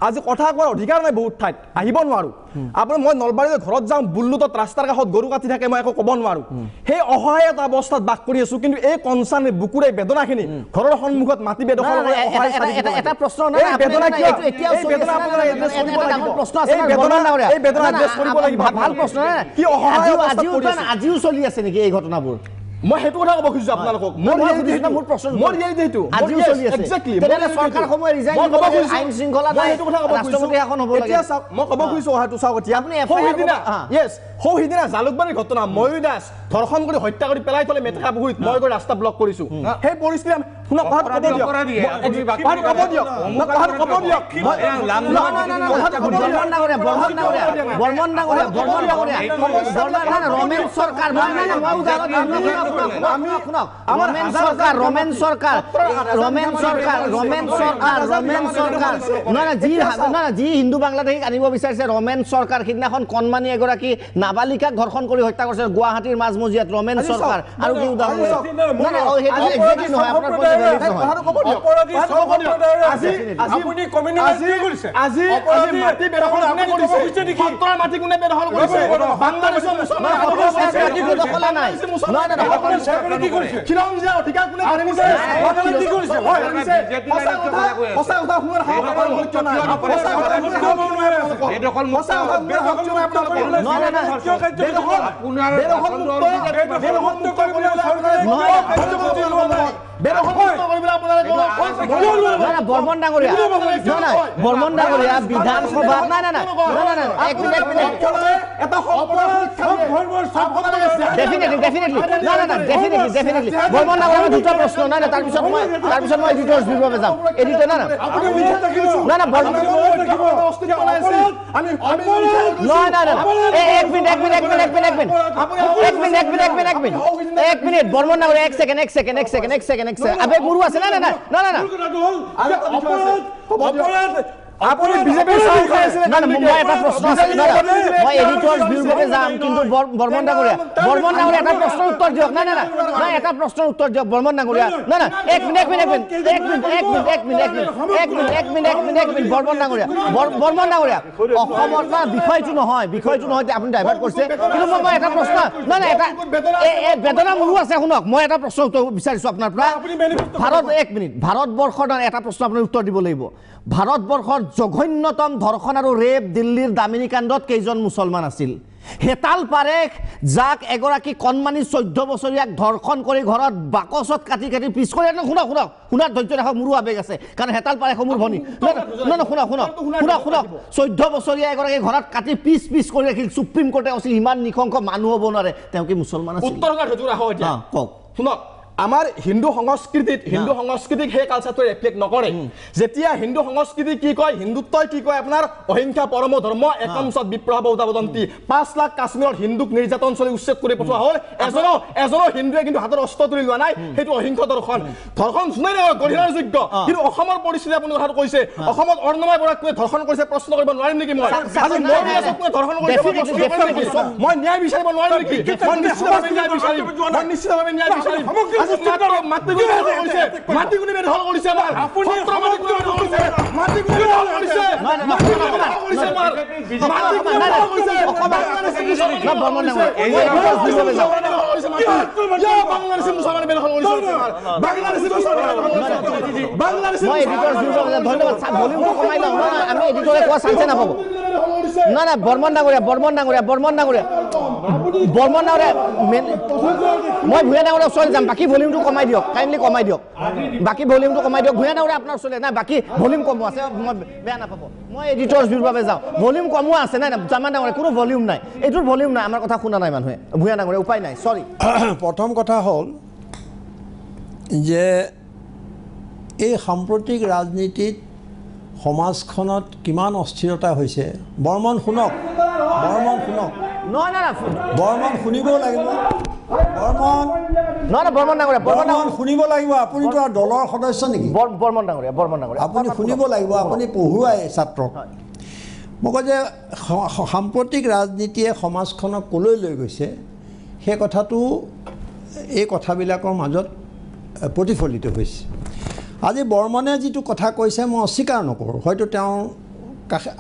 আজি কথা কোৱাৰ অধিকাৰ নাই, বহুত ঠাইত আহিব নোৱাৰোঁ। আপুনি মই নলবাৰীৰ ঘৰত যাওঁ, বুল্লুতত ৰাস্তাৰ কাষত গৰু কাটি থাকে, মই একো ক'ব নোৱাৰোঁ। সেই অসহায় এটা অৱস্থাত বাস কৰি আছোঁ, কিন্তু এই কনচাৰ্ণ বুকুৰ এই বেদনাখিনি ঘৰৰ সন্মুখত মাটি বেদখল এটা প্ৰশ্ন আজিও চলি আছে নেকি এই ঘটনাবোৰ? মই সেইটো কথা ক'ব খুজিছোঁ আপোনালোকক। সিদিনা জালুকবাৰীৰ ঘটনা, ময়ূৰ দাস ধৰ্ষণ কৰি হত্যা কৰি পেলাই থলে মেটেকা পুখুৰীত, মই গৈ ৰাস্তা ব্লক কৰিছোঁ। সেই পৰিস্থিতি ৰমেন চৰকাৰ যি হিন্দু বাংলাদেশীক আনিব বিচাৰিছে ৰমেন চৰকাৰ সিদিনাখন কণমানি এগৰাকী নাবালিকাক ধৰ্ষণ কৰি হত্যা কৰিছে গুৱাহাটীৰ মাজমজিয়াত ৰমেন চৰকাৰ আৰু কি উদাহৰণ বৰ্মন ডাঙৰীয়া বিধানসভা বৰ্মন ডাঙৰীয়া দুটা প্ৰশ্ন নাই তাৰপিছত মই এডিটৰ্ছ বিভাগে যাম এডিটৰ না এক মিনিট বৰ্মন ডাঙৰীয়া এক ছেকেণ্ড আবেগ মোৰো আছে না আপুনি বিজেপি মই এটা প্ৰশ্ন আছে মই এডিটৰ্ছ বিভাগে যাম কিন্তু বৰ্মন ডাঙৰীয়া এটা প্ৰশ্নৰ উত্তৰ দিয়ক না এটা প্ৰশ্নৰ উত্তৰ দিয়ক বৰ্মন ডাঙৰীয়া এক মিনিট বৰ্মন ডাঙৰীয়া অসমৰ বিষয়টো নহয় আপুনি ডাইভাৰ্ট কৰিছে কিন্তু মই এটা প্ৰশ্ন এটা বেদনা মোৰো আছে শুনক মই এটা প্ৰশ্ন উত্তৰ বিচাৰিছো আপোনাৰ পৰা ভাৰতবৰ্ষৰ এটা প্ৰশ্ন আপুনি উত্তৰ দিব লাগিব ভাৰতবৰ্ষৰ জঘন্যতম ধৰ্ষণ আৰু ৰেপ দিল্লীৰ দামিনী কাণ্ডত কেইজন মুছলমান আছিল হেতাল পাৰেখ যাক এগৰাকী কণমানি 14 বছৰীয়াক ধৰ্ষণ কৰি ঘৰত বাকচত কাটি পিছ কৰি শুনাৰ ধৈৰ্য ৰাখক মোৰো আবেগ আছে কাৰণ হেতাল পাৰেখ মোৰ ভনী শুনক 14 বছৰীয়া এগৰাকী ঘৰত কাটি পিছ কৰি ৰাখিল সুপ্ৰিম কোৰ্টে কৈছিল ইমান নিশংস মানুহ হ'ব নোৱাৰে তেওঁ কি মুছলমান আছিল কওক শুনক আমাৰ হিন্দু সংস্কৃতিক সেই কালচাৰটো ৰেফ্লেক্ট নকৰে যেতিয়া হিন্দু সংস্কৃতি কি কয় হিন্দুত্বই কি কয় আপোনাৰ অহিংসা পৰম ধৰ্ম একম সৎ বিপ্লৱ উদাবদন্তি 5 লাখ কাশ্মীৰৰ হিন্দুক নিৰ্যাতন চলি উচ্ছেদ কৰি পঠোৱা হ'ল এজনো হিন্দুৱে কিন্তু হাতৰ অস্ত্ৰ তুলি লোৱা নাই সেইটো অহিংস দৰ্শন যোনে গৰিহণাৰ যোগ্য কিন্তু অসমৰ পৰিস্থিতি আপুনি কথাটো কৈছে অসমত অৰ্ণময় বৰাক ধৰ্ষণ কৰিছে প্ৰশ্ন কৰিব নোৱাৰিম নেকি মই ধৰ্ষণ কৰিছে মই ন্যায় বিচাৰিব নোৱাৰিম নেকি মই নিশ্চিতভাৱে ন্যায় বিচাৰিম মাটিগুনি বেদখল কৰিছে বৰ্মন ডাঙৰীয়া মই ভূঞা ডাঙৰীয়া ওচৰলৈ যাম বাকী ভলিউমটো কমাই দিয়ক কাইণ্ডলি কমাই দিয়ক ভূঞা ডাঙৰীয়া আপোনাৰ ওচৰলৈ নাই বাকী ভলিউম কমোৱা আছে মই বেয়া নাপাব মই এডিটৰ্ছ বিভাগে যাওঁ ভলিউম কমোৱা আছে নাই জামান ডাঙৰীয়া কোনো ভলিউম নাই এইটোৰ ভলিউম নাই আমাৰ কথা শুনা নাই মানুহে ভূঞা ডাঙৰীয়া উপায় নাই চৰি প্ৰথম কথা হ'ল যে এই সাম্প্ৰতিক ৰাজনীতিত সমাজখনত কিমান অস্থিৰতা হৈছে বৰ্মন শুনক বৰ্মন শুনিব লাগিব বৰ্মন শুনিব লাগিব আপুনিতো আৰু দলৰ সদস্য নেকি বৰ্মন ডাঙৰীয়া আপুনি শুনিব লাগিব আপুনি পঢ়ুৱাই ছাত্ৰক মই কওঁ যে সাম্প্ৰতিক ৰাজনীতিয়ে সমাজখনক ক'লৈ লৈ গৈছে সেই কথাটো এই কথাবিলাকৰ মাজত প্ৰতিফলিত হৈছে আজি বৰ্মনে যিটো কথা কৈছে মই অস্বীকাৰ নকৰোঁ হয়তো তেওঁ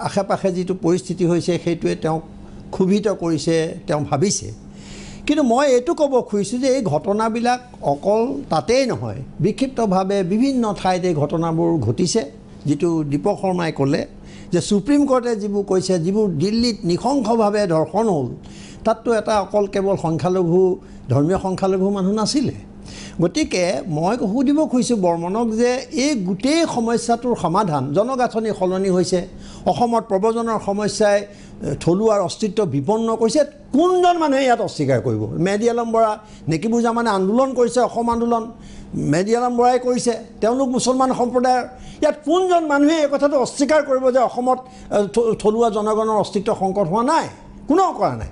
আশে পাশে যিটো পৰিস্থিতি হৈছে সেইটোৱে তেওঁক ক্ষোভিত কৰিছে তেওঁ ভাবিছে কিন্তু মই এইটো ক'ব খুজিছোঁ যে এই ঘটনাবিলাক অকল তাতেই নহয় বিক্ষিপ্তভাৱে বিভিন্ন ঠাইত এই ঘটনাবোৰ ঘটিছে যিটো দীপক শৰ্মাই ক'লে যে সুপ্ৰিম কোৰ্টে যিবোৰ কৈছে যিবোৰ দিল্লীত নিশংসভাৱে ধৰ্ষণ হ'ল তাততো এটা অকল কেৱল ধৰ্মীয় সংখ্যালঘু মানুহ নাছিলে গতিকে মই সুধিব খুজিছোঁ বৰ্মনক যে এই গোটেই সমস্যাটোৰ সমাধান জনগাঁথনি সলনি হৈছে অসমত প্ৰব্ৰজনৰ সমস্যাই থলুৱাৰ অস্তিত্ব বিপন্ন কৰিছে কোনজন মানুহে ইয়াত অস্বীকাৰ কৰিব মেহদী আলম বৰা নেকিবুজামানে আন্দোলন কৰিছে অসম আন্দোলন মেহদী আলম বৰাই কৰিছে তেওঁলোক মুছলমান সম্প্ৰদায়ৰ ইয়াত কোনজন মানুহে এই কথাটো অস্বীকাৰ কৰিব যে অসমত থলুৱা জনগণৰ অস্তিত্ব সংকট হোৱা নাই কোনেও কৰা নাই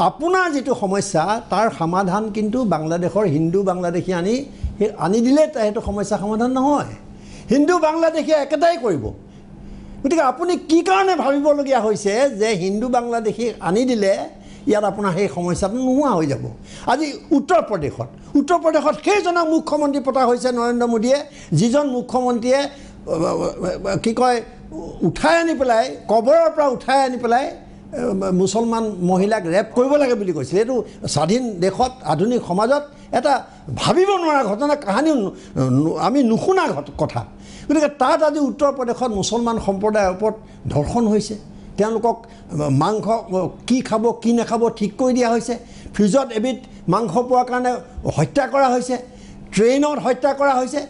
আপোনাৰ যিটো সমস্যা তাৰ সমাধান কিন্তু বাংলাদেশৰ হিন্দু বাংলাদেশী আনি দিলে সেইটো সমস্যা সমাধান নহয় হিন্দু বাংলাদেশী একেটাই কৰিব গতিকে আপুনি কি কাৰণে ভাবিবলগীয়া হৈছে যে হিন্দু বাংলাদেশী আনি দিলে ইয়াত আপোনাৰ সেই সমস্যাটো নোহোৱা হৈ যাব আজি উত্তৰ প্ৰদেশত সেইজনক মুখ্যমন্ত্ৰী পতা হৈছে নৰেন্দ্ৰ মোদীয়ে যিজন মুখ্যমন্ত্ৰীয়ে কি কয় উঠাই আনি পেলাই কবৰৰ পৰা উঠাই আনি পেলাই মুছলমান মহিলাক ৰেপ কৰিব লাগে বুলি কৈছিল এইটো স্বাধীন দেশত আধুনিক সমাজত এটা ভাবিব নোৱাৰা ঘটনা কাহিনী আমি নুশুনা কথা গতিকে তাত আজি উত্তৰ প্ৰদেশত মুছলমান সম্প্ৰদায়ৰ ওপৰত ধৰ্ষণ হৈছে তেওঁলোকক মাংস কি খাব কি নাখাব ঠিক কৰি দিয়া হৈছে ফ্ৰিজত এবিধ মাংস পোৱাৰ কাৰণে হত্যা কৰা হৈছে ট্ৰেইনত হত্যা কৰা হৈছে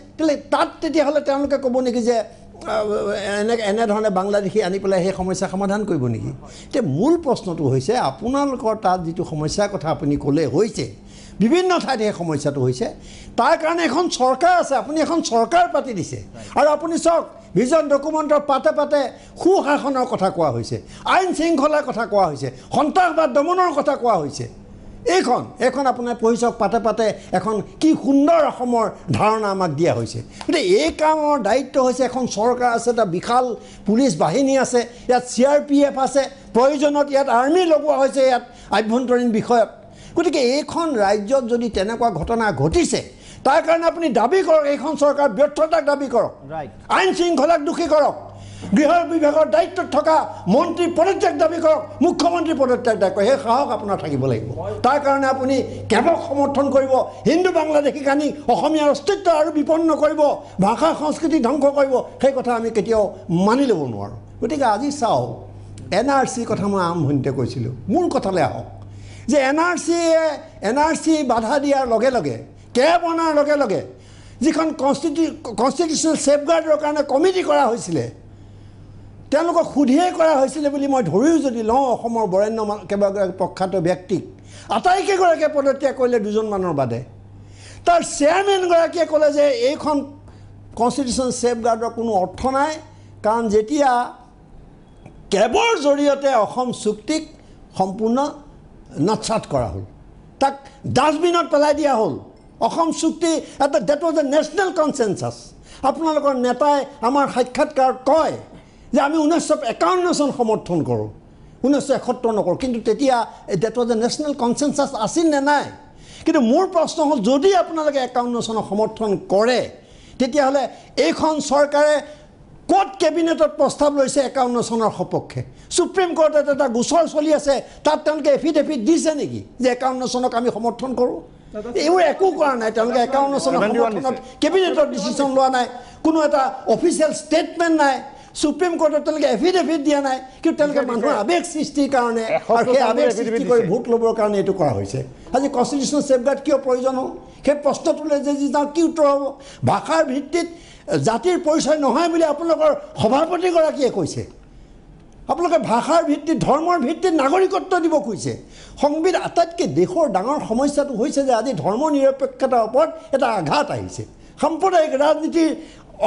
তাত তেতিয়াহ'লে তেওঁলোকে ক'ব নেকি যে এনেধৰণে বাংলাদেশী আনি পেলাই সেই সমস্যা সমাধান কৰিব নেকি এতিয়া মূল প্ৰশ্নটো হৈছে আপোনালোকৰ তাত যিটো সমস্যাৰ কথা আপুনি ক'লে হৈছে বিভিন্ন ঠাইত সেই সমস্যাটো হৈছে তাৰ কাৰণে এখন চৰকাৰ আছে আপুনি এখন চৰকাৰ পাতি দিছে আৰু আপুনি চাওক ভিজন ডকুমেণ্টৰ পাতে সুশাসনৰ কথা কোৱা হৈছে আইন শৃংখলাৰ কথা কোৱা হৈছে সন্ত্ৰাসবাদ দমনৰ কথা কোৱা হৈছে এইখন আপোনাৰ পঢ়ি চাওক পাতে এখন কি সুন্দৰ অসমৰ ধাৰণা আমাক দিয়া হৈছে গতিকে এই কামৰ দায়িত্ব হৈছে এখন চৰকাৰ আছে এটা বিশাল পুলিচ বাহিনী আছে ইয়াত CRPF আছে প্ৰয়োজনত ইয়াত আৰ্মি লগোৱা হৈছে ইয়াত আভ্যন্তৰীণ বিষয়ত গতিকে এইখন ৰাজ্যত যদি তেনেকুৱা ঘটনা ঘটিছে তাৰ কাৰণে আপুনি দাবী কৰক এইখন চৰকাৰ ব্যৰ্থতাক দাবী কৰক আইন শৃংখলাক দোষী কৰক গৃহ বিভাগৰ দায়িত্বত থকা মন্ত্ৰী পদত্যাগ দাবী কৰক মুখ্যমন্ত্ৰী পদত্যাগ দাবী কৰক সেই সাহস আপোনাৰ থাকিব লাগিব তাৰ কাৰণে আপুনি কেৱল সমৰ্থন কৰিব হিন্দু বাংলাদেশীক আনি অসমীয়াৰ অস্তিত্ব আৰু বিপন্ন কৰিব ভাষা সংস্কৃতি ধ্বংস কৰিব সেই কথা আমি কেতিয়াও মানি ল'ব নোৱাৰোঁ গতিকে আজি চাওক NRC কথা মই আৰম্ভণিতে কৈছিলোঁ মূল কথালৈ আহক যে NRC বাধা দিয়াৰ লগে লগে কেব অনাৰ লগে লগে যিখন কনষ্টিটিউশ্যনেল ছেফগাৰ্ডৰ কাৰণে কমিটি কৰা হৈছিলে তেওঁলোকক সুধিয়ে কৰা হৈছিলে বুলি মই ধৰিও যদি লওঁ অসমৰ বৰেণ্য কেইবাগৰাকী প্ৰখ্যাত ব্যক্তিক আটাইকেইগৰাকীয়ে পদত্যাগ কৰিলে দুজনমানৰ বাদে তাৰ চেয়াৰমেনগৰাকীয়ে ক'লে যে এইখন কনষ্টিটিউশ্যন ছেফগাৰ্ডৰ কোনো অৰ্থ নাই কাৰণ যেতিয়া কেবৰ জৰিয়তে অসম চুক্তিক সম্পূৰ্ণ নৎসাত কৰা হ'ল তাক ডাষ্টবিনত পেলাই দিয়া হ'ল অসম চুক্তি এটা ডেট ৱাজ এ নেশ্যনেল কনচেনচাছ আপোনালোকৰ নেতাই আমাৰ সাক্ষাৎকাৰত কয় যে আমি 1951 চন সমৰ্থন কৰোঁ 1971 নকৰোঁ কিন্তু তেতিয়া ডেট ৱাজ এ নেশ্যনেল কনচেনচাছ আছিল নে নাই কিন্তু মোৰ প্ৰশ্ন হ'ল যদি আপোনালোকে 51 চনক সমৰ্থন কৰে তেতিয়াহ'লে এইখন চৰকাৰে কোৰ্ট কেবিনেটত প্ৰস্তাৱ লৈছে 51 চনৰ সপক্ষে সুপ্ৰিম কোৰ্টত এটা গোচৰ চলি আছে তাত তেওঁলোকে এফিডেভিট দিছে নেকি যে 51 চনক আমি সমৰ্থন কৰোঁ এইবোৰ একো কৰা নাই তেওঁলোকে 51 চনৰ সমৰ্থনত কেবিনেটত ডিচিশ্যন লোৱা নাই কোনো এটা অফিচিয়েল ষ্টেটমেণ্ট নাই সুপ্ৰিম কোৰ্টত তেওঁলোকে এফিডেভিট দিয়া নাই কিন্তু তেওঁলোকে মানুহৰ আৱেগ সৃষ্টিৰ কাৰণে আৰু সেই আৱেগ সৃষ্টি কৰি ভোট ল'বৰ কাৰণে এইটো কৰা হৈছে আজি কনষ্টিটিউশ্যনেল ছেফগাৰ্ড কিয় প্ৰয়োজন হ'ল সেই প্ৰশ্নটোলৈ যে যাওঁ কি উত্তৰ হ'ব ভাষাৰ ভিত্তিত জাতিৰ পৰিচয় নহয় বুলি আপোনালোকৰ সভাপতিগৰাকীয়ে কৈছে আপোনালোকে ভাষাৰ ভিত্তিত ধৰ্মৰ ভিত্তিত নাগৰিকত্ব দিব খুজিছে সংবিধান আটাইতকৈ দেশৰ ডাঙৰ সমস্যাটো হৈছে যে আজি ধৰ্ম নিৰপেক্ষতাৰ ওপৰত এটা আঘাত আহিছে সাম্প্ৰদায়িক ৰাজনীতিৰ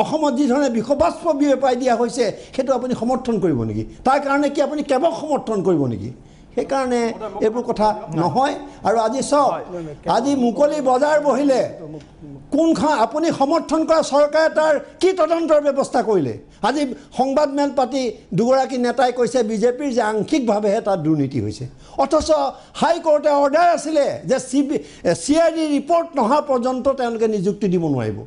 অসমত যি ধৰণে বিষবাষ্প বিয়পাই দিয়া হৈছে সেইটো আপুনি সমৰ্থন কৰিব নেকি তাৰ কাৰণে কি আপুনি কেৱল সমৰ্থন কৰিব নেকি সেইকাৰণে এইবোৰ কথা নহয় আৰু আজি চাওক আজি মুকলি বজাৰ বহিলে কোনখন আপুনি সমৰ্থন কৰা চৰকাৰে তাৰ কি তদন্তৰ ব্যৱস্থা কৰিলে আজি সংবাদমেল পাতি দুগৰাকী নেতাই কৈছে বিজেপিৰ যে আংশিকভাৱেহে তাত দুৰ্নীতি হৈছে অথচ হাইকোৰ্টে অৰ্ডাৰ আছিলে যে CID ৰিপৰ্ট নহা পৰ্যন্ত তেওঁলোকে নিযুক্তি দিব নোৱাৰিব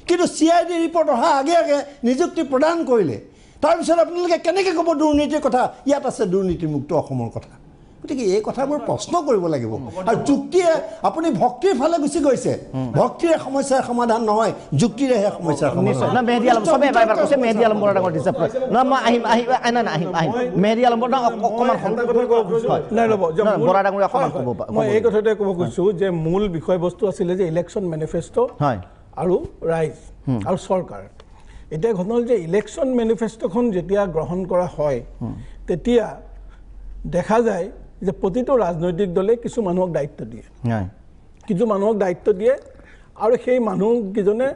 কিন্তু CID ৰিপৰ্ট অহা আগে আগে নিযুক্তি প্ৰদান কৰিলে তাৰপিছত আপোনালোকে কেনেকৈ ক'ব দুৰ্নীতিৰ কথা ইয়াত আছে দুৰ্নীতিমুক্ত অসমৰ কথা গতিকে এই কথাবোৰ প্ৰশ্ন কৰিব লাগিব আৰু যুক্তিয়ে আপুনি ভক্তিৰ ফালে গুচি গৈছে ভক্তিৰে সমস্যাৰ সমাধান নহয় যুক্তিৰেহে সমস্যাৰ সমাধান না মেহেদি আলম সবে এবাৰ কৈছে মেহেদি আলম বৰা ডাঙৰ ডিজাৰ্ভ কৰে না মই আহিম মেহেদি আলম বৰা অকণমান বৰা ডাঙৰ অকণমান ক'ব মই এই কথাটোৱে ক'ব খুজিছোঁ যে মূল বিষয়বস্তু আছিলে যে ইলেকশ্যন মেনিফেষ্টো হয় আৰু ৰাইজ আৰু চৰকাৰ এতিয়া ঘটনা হ'ল যে ইলেকশ্যন মেনিফেষ্টোখন যেতিয়া গ্ৰহণ কৰা হয় তেতিয়া দেখা যায় যে প্ৰতিটো ৰাজনৈতিক দলে কিছু মানুহক দায়িত্ব দিয়ে কিছু মানুহক দায়িত্ব দিয়ে আৰু সেই মানুহকেইজনে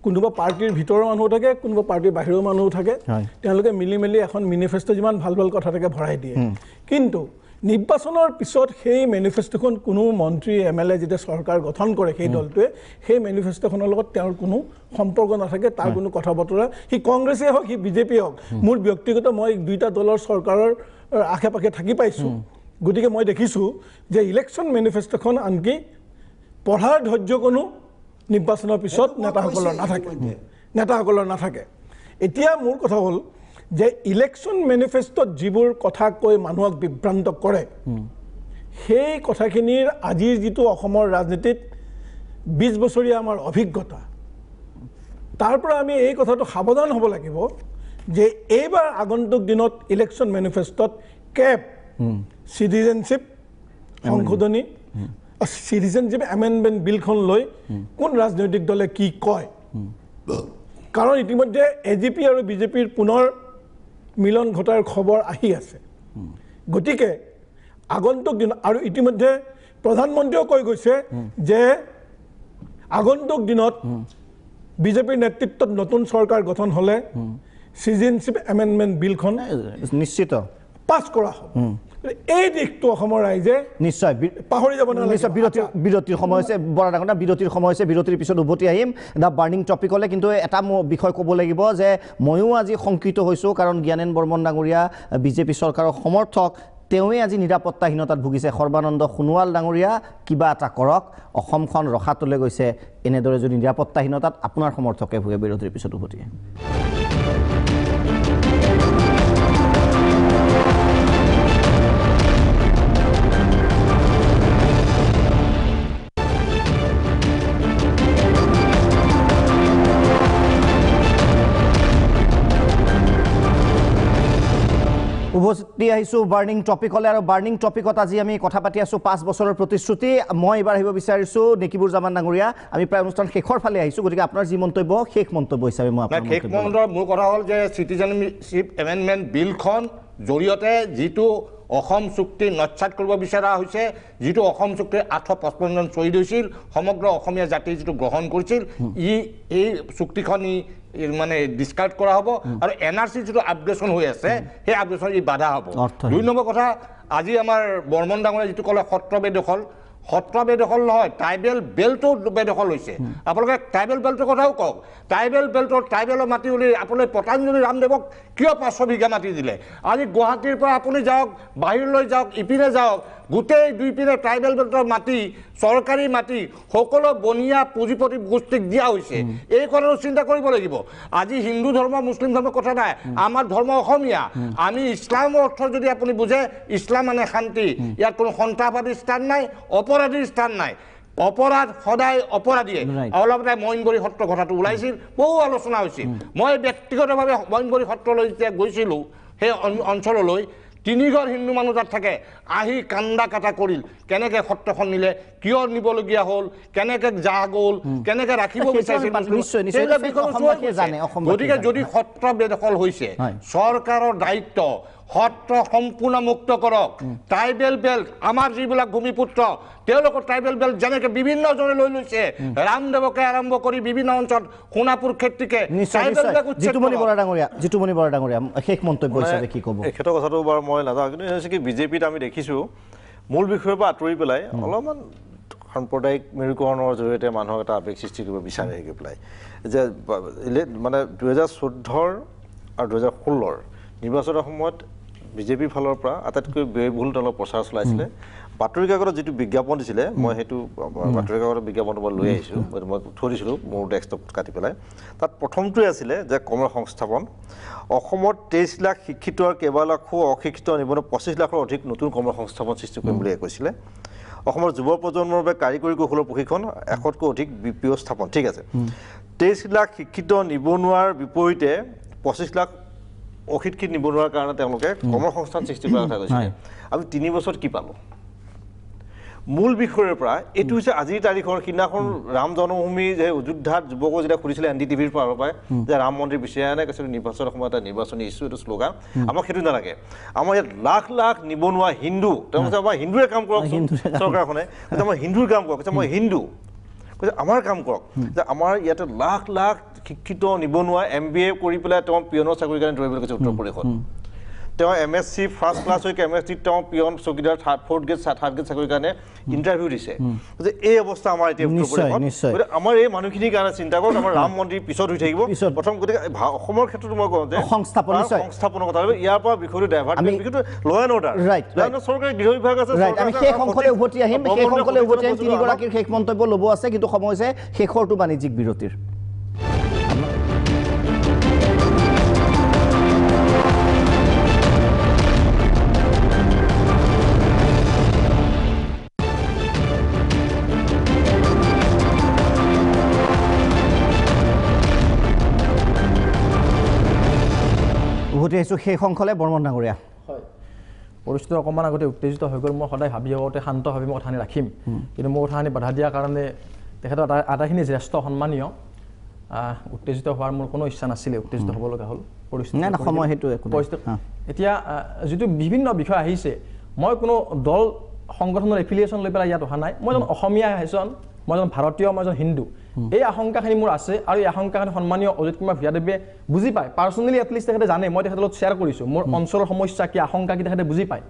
কোনোবা পাৰ্টিৰ ভিতৰৰ মানুহ থাকে কোনোবা পাৰ্টিৰ বাহিৰৰ মানুহ থাকে তেওঁলোকে মিলি মেলি এখন মেনিফেষ্টো যিমান ভাল ভাল কথা থাকে ভৰাই দিয়ে কিন্তু নিৰ্বাচনৰ পিছত সেই মেনিফেষ্টোখন কোনো মন্ত্ৰী MLA যেতিয়া চৰকাৰ গঠন কৰে সেই দলটোৱে সেই মেনিফেষ্টোখনৰ লগত তেওঁৰ কোনো সম্পৰ্ক নাথাকে তাৰ কোনো কথা বতৰা সি কংগ্ৰেছে হওক সি বিজেপি হওক মোৰ ব্যক্তিগত মই দুইটা দলৰ চৰকাৰৰ আশে পাশে থাকি পাইছোঁ গতিকে মই দেখিছোঁ যে ইলেকশ্যন মেনিফেষ্টোখন আনকি পঢ়াৰ ধৈৰ্য কোনো নিৰ্বাচনৰ পিছত নেতাসকলৰ নাথাকে এতিয়া মোৰ কথা হ'ল যে ইলেকশ্যন মেনিফেষ্টোত যিবোৰ কথা কৈ মানুহক বিভ্ৰান্ত কৰে সেই কথাখিনিৰ আজিৰ যিটো অসমৰ ৰাজনীতিত 20 বছৰীয়া আমাৰ অভিজ্ঞতা তাৰ পৰা আমি এই কথাটো সাৱধান হ'ব লাগিব যে এইবাৰ আগন্তুক দিনত ইলেকশ্যন মেনিফেষ্টোত কেপ চিটিজেনশ্বিপ সংশোধনী চিটিজেনশ্বিপ এমেণ্ডমেণ্ট বিলখন লৈ কোন ৰাজনৈতিক দলে কি কয় কাৰণ ইতিমধ্যে AGP আৰু বিজেপিৰ পুনৰ মিলন ঘটাৰ খবৰ আহি আছে গতিকে আগন্তুক দিন আৰু ইতিমধ্যে প্ৰধানমন্ত্ৰীও কৈ গৈছে যে আগন্তুক দিনত বিজেপিৰ নেতৃত্বত নতুন চৰকাৰ গঠন হ'লে চিটিজেনশ্বিপ এমেণ্ডমেণ্ট বিলখন নিশ্চিত পাছ কৰা হ'ব এই দিশটো অসমৰ ৰাইজে নিশ্চয় পাহৰি যাব নালাগে বিৰতিৰ সময় হৈছে বৰা ডাঙৰ বিৰতিৰ সময় হৈছে বিৰতিৰ পিছত উভতি আহিম দা বাৰ্নিং টপিকলৈ কিন্তু এটা বিষয় ক'ব লাগিব যে ময়ো আজি শংকিত হৈছোঁ কাৰণ জ্ঞানেন বৰ্মন ডাঙৰীয়া বিজেপি চৰকাৰৰ সমৰ্থক তেওঁৱে আজি নিৰাপত্তাহীনতাত ভুগিছে সৰ্বানন্দ সোণোৱাল ডাঙৰীয়া কিবা এটা কৰক অসমখন ৰখাতলৈ গৈছে এনেদৰে যদি নিৰাপত্তাহীনতাত আপোনাৰ সমৰ্থকে ভুগে বিৰতিৰ পিছত উভতি আহিম উভতি আহিছোঁ বাৰ্নিং টপিকলৈ আৰু বাৰ্নিং টপিকত আজি আমি কথা পাতি আছোঁ 5 বছৰৰ প্ৰতিশ্ৰুতি মই এইবাৰ আহিব বিচাৰিছোঁ নেকিবুৰ জামান ডাঙৰীয়া আমি প্ৰায় অনুষ্ঠান শেষৰ ফালে আহিছোঁ গতিকে আপোনাৰ যি মন্তব্য শেষ মন্তব্য হিচাপে মই আপোনাৰ শেষ মন্তব্য মোৰ কথা হ'ল যে চিটিজেনশ্বিপ এমেণ্ডমেণ্ট বিলখন জৰিয়তে যিটো অসম চুক্তি নচ্ছাত কৰিব বিচৰা হৈছে যিটো অসম চুক্তিৰ 855 জন শ্বহীদ হৈছিল সমগ্ৰ অসমীয়া জাতিয়ে যিটো গ্ৰহণ কৰিছিল এই চুক্তিখন মানে ডিসকাৰ্ড কৰা হ'ব আৰু NRC যিটো আপগ্ৰেডেশ্যন হৈ আছে সেই আপগ্ৰেডেশ্যন বাধা হ'ব 2 নম্বৰ কথা আজি আমাৰ বৰ্মন ডাঙৰীয়া যিটো ক'লে সত্ৰ বেদখল নহয় ট্ৰাইবেল বেল্টটো বেদখল হৈছে আপোনালোকে ট্ৰাইবেল বেল্টৰ কথাও কওক ট্ৰাইবেল ট্ৰাইবেলৰ মাটি উলি আপুনি পতাঞ্জলি ৰামদেৱক কিয় 500 বিঘা মাটি দিলে আজি গুৱাহাটীৰ পৰা আপুনি যাওক বাহিৰলৈ যাওক ইপিনে যাওক গোটেই দুই পিনে ট্ৰাইবেল বেল্টৰ মাটি চৰকাৰী মাটি সকলো বনিয়া পুঁজিপতি গোষ্ঠীক দিয়া হৈছে এই কথাটো চিন্তা কৰিব লাগিব আজি হিন্দু ধৰ্ম মুছলিম ধৰ্মৰ কথা নাই আমাৰ ধৰ্ম অসমীয়া আমি ইছলামৰ অৰ্থ যদি আপুনি বুজে ইছলাম মানে শান্তি ইয়াত কোনো সন্ত্ৰাসবাদী স্থান নাই অপৰাধীৰ স্থান নাই অপৰাধ সদায় অপৰাধীয়ে অলপতে মইনগুৰি সত্ৰ কথাটো ওলাইছিল বহু আলোচনা হৈছিল মই ব্যক্তিগতভাৱে মইনগুৰি সত্ৰলৈ যেতিয়া গৈছিলোঁ সেই অঞ্চললৈ 3 ঘৰ হিন্দু মানুহ তাত থাকে আহি কান্দা কাটা কৰিল কেনেকৈ সত্ৰখন নিলে কিয় নিবলগীয়া হ'ল কেনেকৈ যা গ'ল কেনেকৈ ৰাখিব বিচাৰিছিল গতিকে যদি সত্ৰ বেদখল হৈছে চৰকাৰৰ দায়িত্ব সত্ৰ সম্পূৰ্ণ মুক্ত কৰক ট্ৰাইবেল বেল্ট আমাৰ যিবিলাক ভূমিপুত্ৰ তেওঁলোকৰ ট্ৰাইবেল বেল্ট যেনেকৈ বিভিন্ন জনে লৈ লৈছে ৰামদেৱকে আৰম্ভ কৰি বিভিন্ন অঞ্চলত সোণাপুৰ ক্ষেত্ৰীকে জিতুমণি বৰা ডাঙৰীয়া শেষ মন্তব্য হিচাপে কি ক'ব এই ক্ষেত্ৰৰ কথাটো বাৰু মই নাজানো কিন্তু হৈছে কি বিজেপিত আমি দেখিছোঁ মূল বিষয়ৰ পৰা আঁতৰি পেলাই অলপমান সাম্প্ৰদায়িক মেৰুকৰণৰ জৰিয়তে মানুহক এটা আৱেগ সৃষ্টি কৰিব বিচাৰে গৈ পেলাই যে মানে 2014 আৰু 2016 নিৰ্বাচনৰ সময়ত বিজেপিৰ ফালৰ পৰা আটাইতকৈ ব্যয়বহুল দলৰ প্ৰচাৰ চলাইছিলে বাতৰি কাকতত যিটো বিজ্ঞাপন দিছিলে মই সেইটো বাতৰি কাকতৰ বিজ্ঞাপনটো মই লৈ আহিছোঁ মই থৈ দিছিলোঁ মোৰ ডেস্কটপত কাটি পেলাই তাত প্ৰথমটোৱে আছিলে যে কৰ্ম সংস্থাপন অসমত 23 লাখ শিক্ষিত আৰু কেইবা লাখো অশিক্ষিত নিবনুৱা 25 লাখৰ অধিক নতুন কৰ্ম সংস্থাপন সৃষ্টি কৰিম বুলি কৈছিলে অসমৰ যুৱ প্ৰজন্মৰ বাবে কাৰিকৰী কৌশলৰ প্ৰশিক্ষণ 100তকৈ অধিক BPO স্থাপন ঠিক আছে 23 লাখ শিক্ষিত নিবনুৱাৰ বিপৰীতে 25 লাখ অশিক্ষিত নিবনুৱাৰ কাৰণে তেওঁলোকে কৰ্মসংস্থান সৃষ্টি কৰাৰ কথা কৈছে আমি 3 বছৰত কি পালোঁ মূল বিষয়ৰ পৰা এইটো হৈছে আজিৰ তাৰিখৰ সিদিনাখন ৰাম জন্মভূমি যে অযোধ্যাত যুৱকক যেতিয়া সুধিছিলে NDTVৰ পৰা যে ৰাম মন্দিৰ বিচাৰে নাই কৈছে নিৰ্বাচনৰ সময়ত এটা নিৰ্বাচনী ইছ্যু এইটো শ্লোগান আমাক সেইটো নালাগে আমাৰ ইয়াত লাখ লাখ নিবনুৱা হিন্দু তেওঁলোকে আমাৰ হিন্দুৱে কাম কৰক চৰকাৰখনে কৈছে আমাৰ হিন্দুৰ কাম কৰক কৈছে মই হিন্দু কৈছে আমাৰ কাম কৰক যে আমাৰ ইয়াতে লাখ লাখ শিক্ষিত নিবনুৱা MBA কৰি পেলাই তেওঁ পিয়নৰ চাকৰিৰ কাৰণে দৌৰিবলৈ কৈছে উত্তৰ প্ৰদেশত তেওঁ MSc ফাৰ্ষ্ট ক্লাছ হৈ MSc তেওঁ পিয়ন চকীদাৰ থাৰ্ড গ্ৰেড চাকৰিৰ কাৰণে ইণ্টাৰভিউ দিছে যে এই অৱস্থা আমাৰ এতিয়া উত্তৰ আমাৰ এই মানুহখিনিৰ কাৰণে চিন্তা কৰক আমাৰ ৰাম মন্দিৰ পিছত হৈ থাকিব প্ৰথম গতিকে অসমৰ ক্ষেত্ৰত মই কওঁ যে সংস্থাপনৰ কথা ইয়াৰ পৰা বিষয়টো ডাইভাৰ্ট বিষয়টো ল' এণ্ড অৰ্ডাৰ চৰকাৰী গৃহ বিভাগ আছে আমি শেষ অংশলৈ উভতি আহিম তিনিগৰাকীৰ শেষ মন্তব্য ল'ব আছে কিন্তু সময় হৈছে শেষৰটো বাণিজ্যিক বিৰতিৰ উভতি আহিছোঁ শেষ অংশলৈ বৰ্মন ডাঙৰীয়া হয় পৰিস্থিতি অকণমান আগতে উত্তেজিত হৈ গ'ল মই সদায় ভাবি আগতে শান্তভাৱে মই কথাখিনি ৰাখিম কিন্তু মোৰ কথাখিনি বাধা দিয়াৰ কাৰণে তেখেতৰ আটাইখিনি জ্যেষ্ঠ সন্মানীয় উত্তেজিত হোৱাৰ মোৰ কোনো ইচ্ছা নাছিলে উত্তেজিত হ'ব লগা হ'ল পৰিস্থিতি এতিয়া যিটো বিভিন্ন বিষয় আহিছে মই কোনো দল সংগঠনৰ এফিলিয়েশ্যন লৈ পেলাই ইয়াত অহা নাই মই এজন অসমীয়া এজন মই এজন ভাৰতীয় মই এজন হিন্দু এই আশংকাখিনি মোৰ আছে আৰু এই আশংকাখিনি সন্মানীয় অজিত কুমাৰ ভূঞাদেৱে বুজি পায় পাৰ্চনেলি এটলিষ্ট তেখেতে জানে মই তেখেতৰ লগত শ্বেয়াৰ কৰিছোঁ মোৰ অঞ্চলৰ সমস্যা কি আশংকা কি তেখেতে বুজি পায়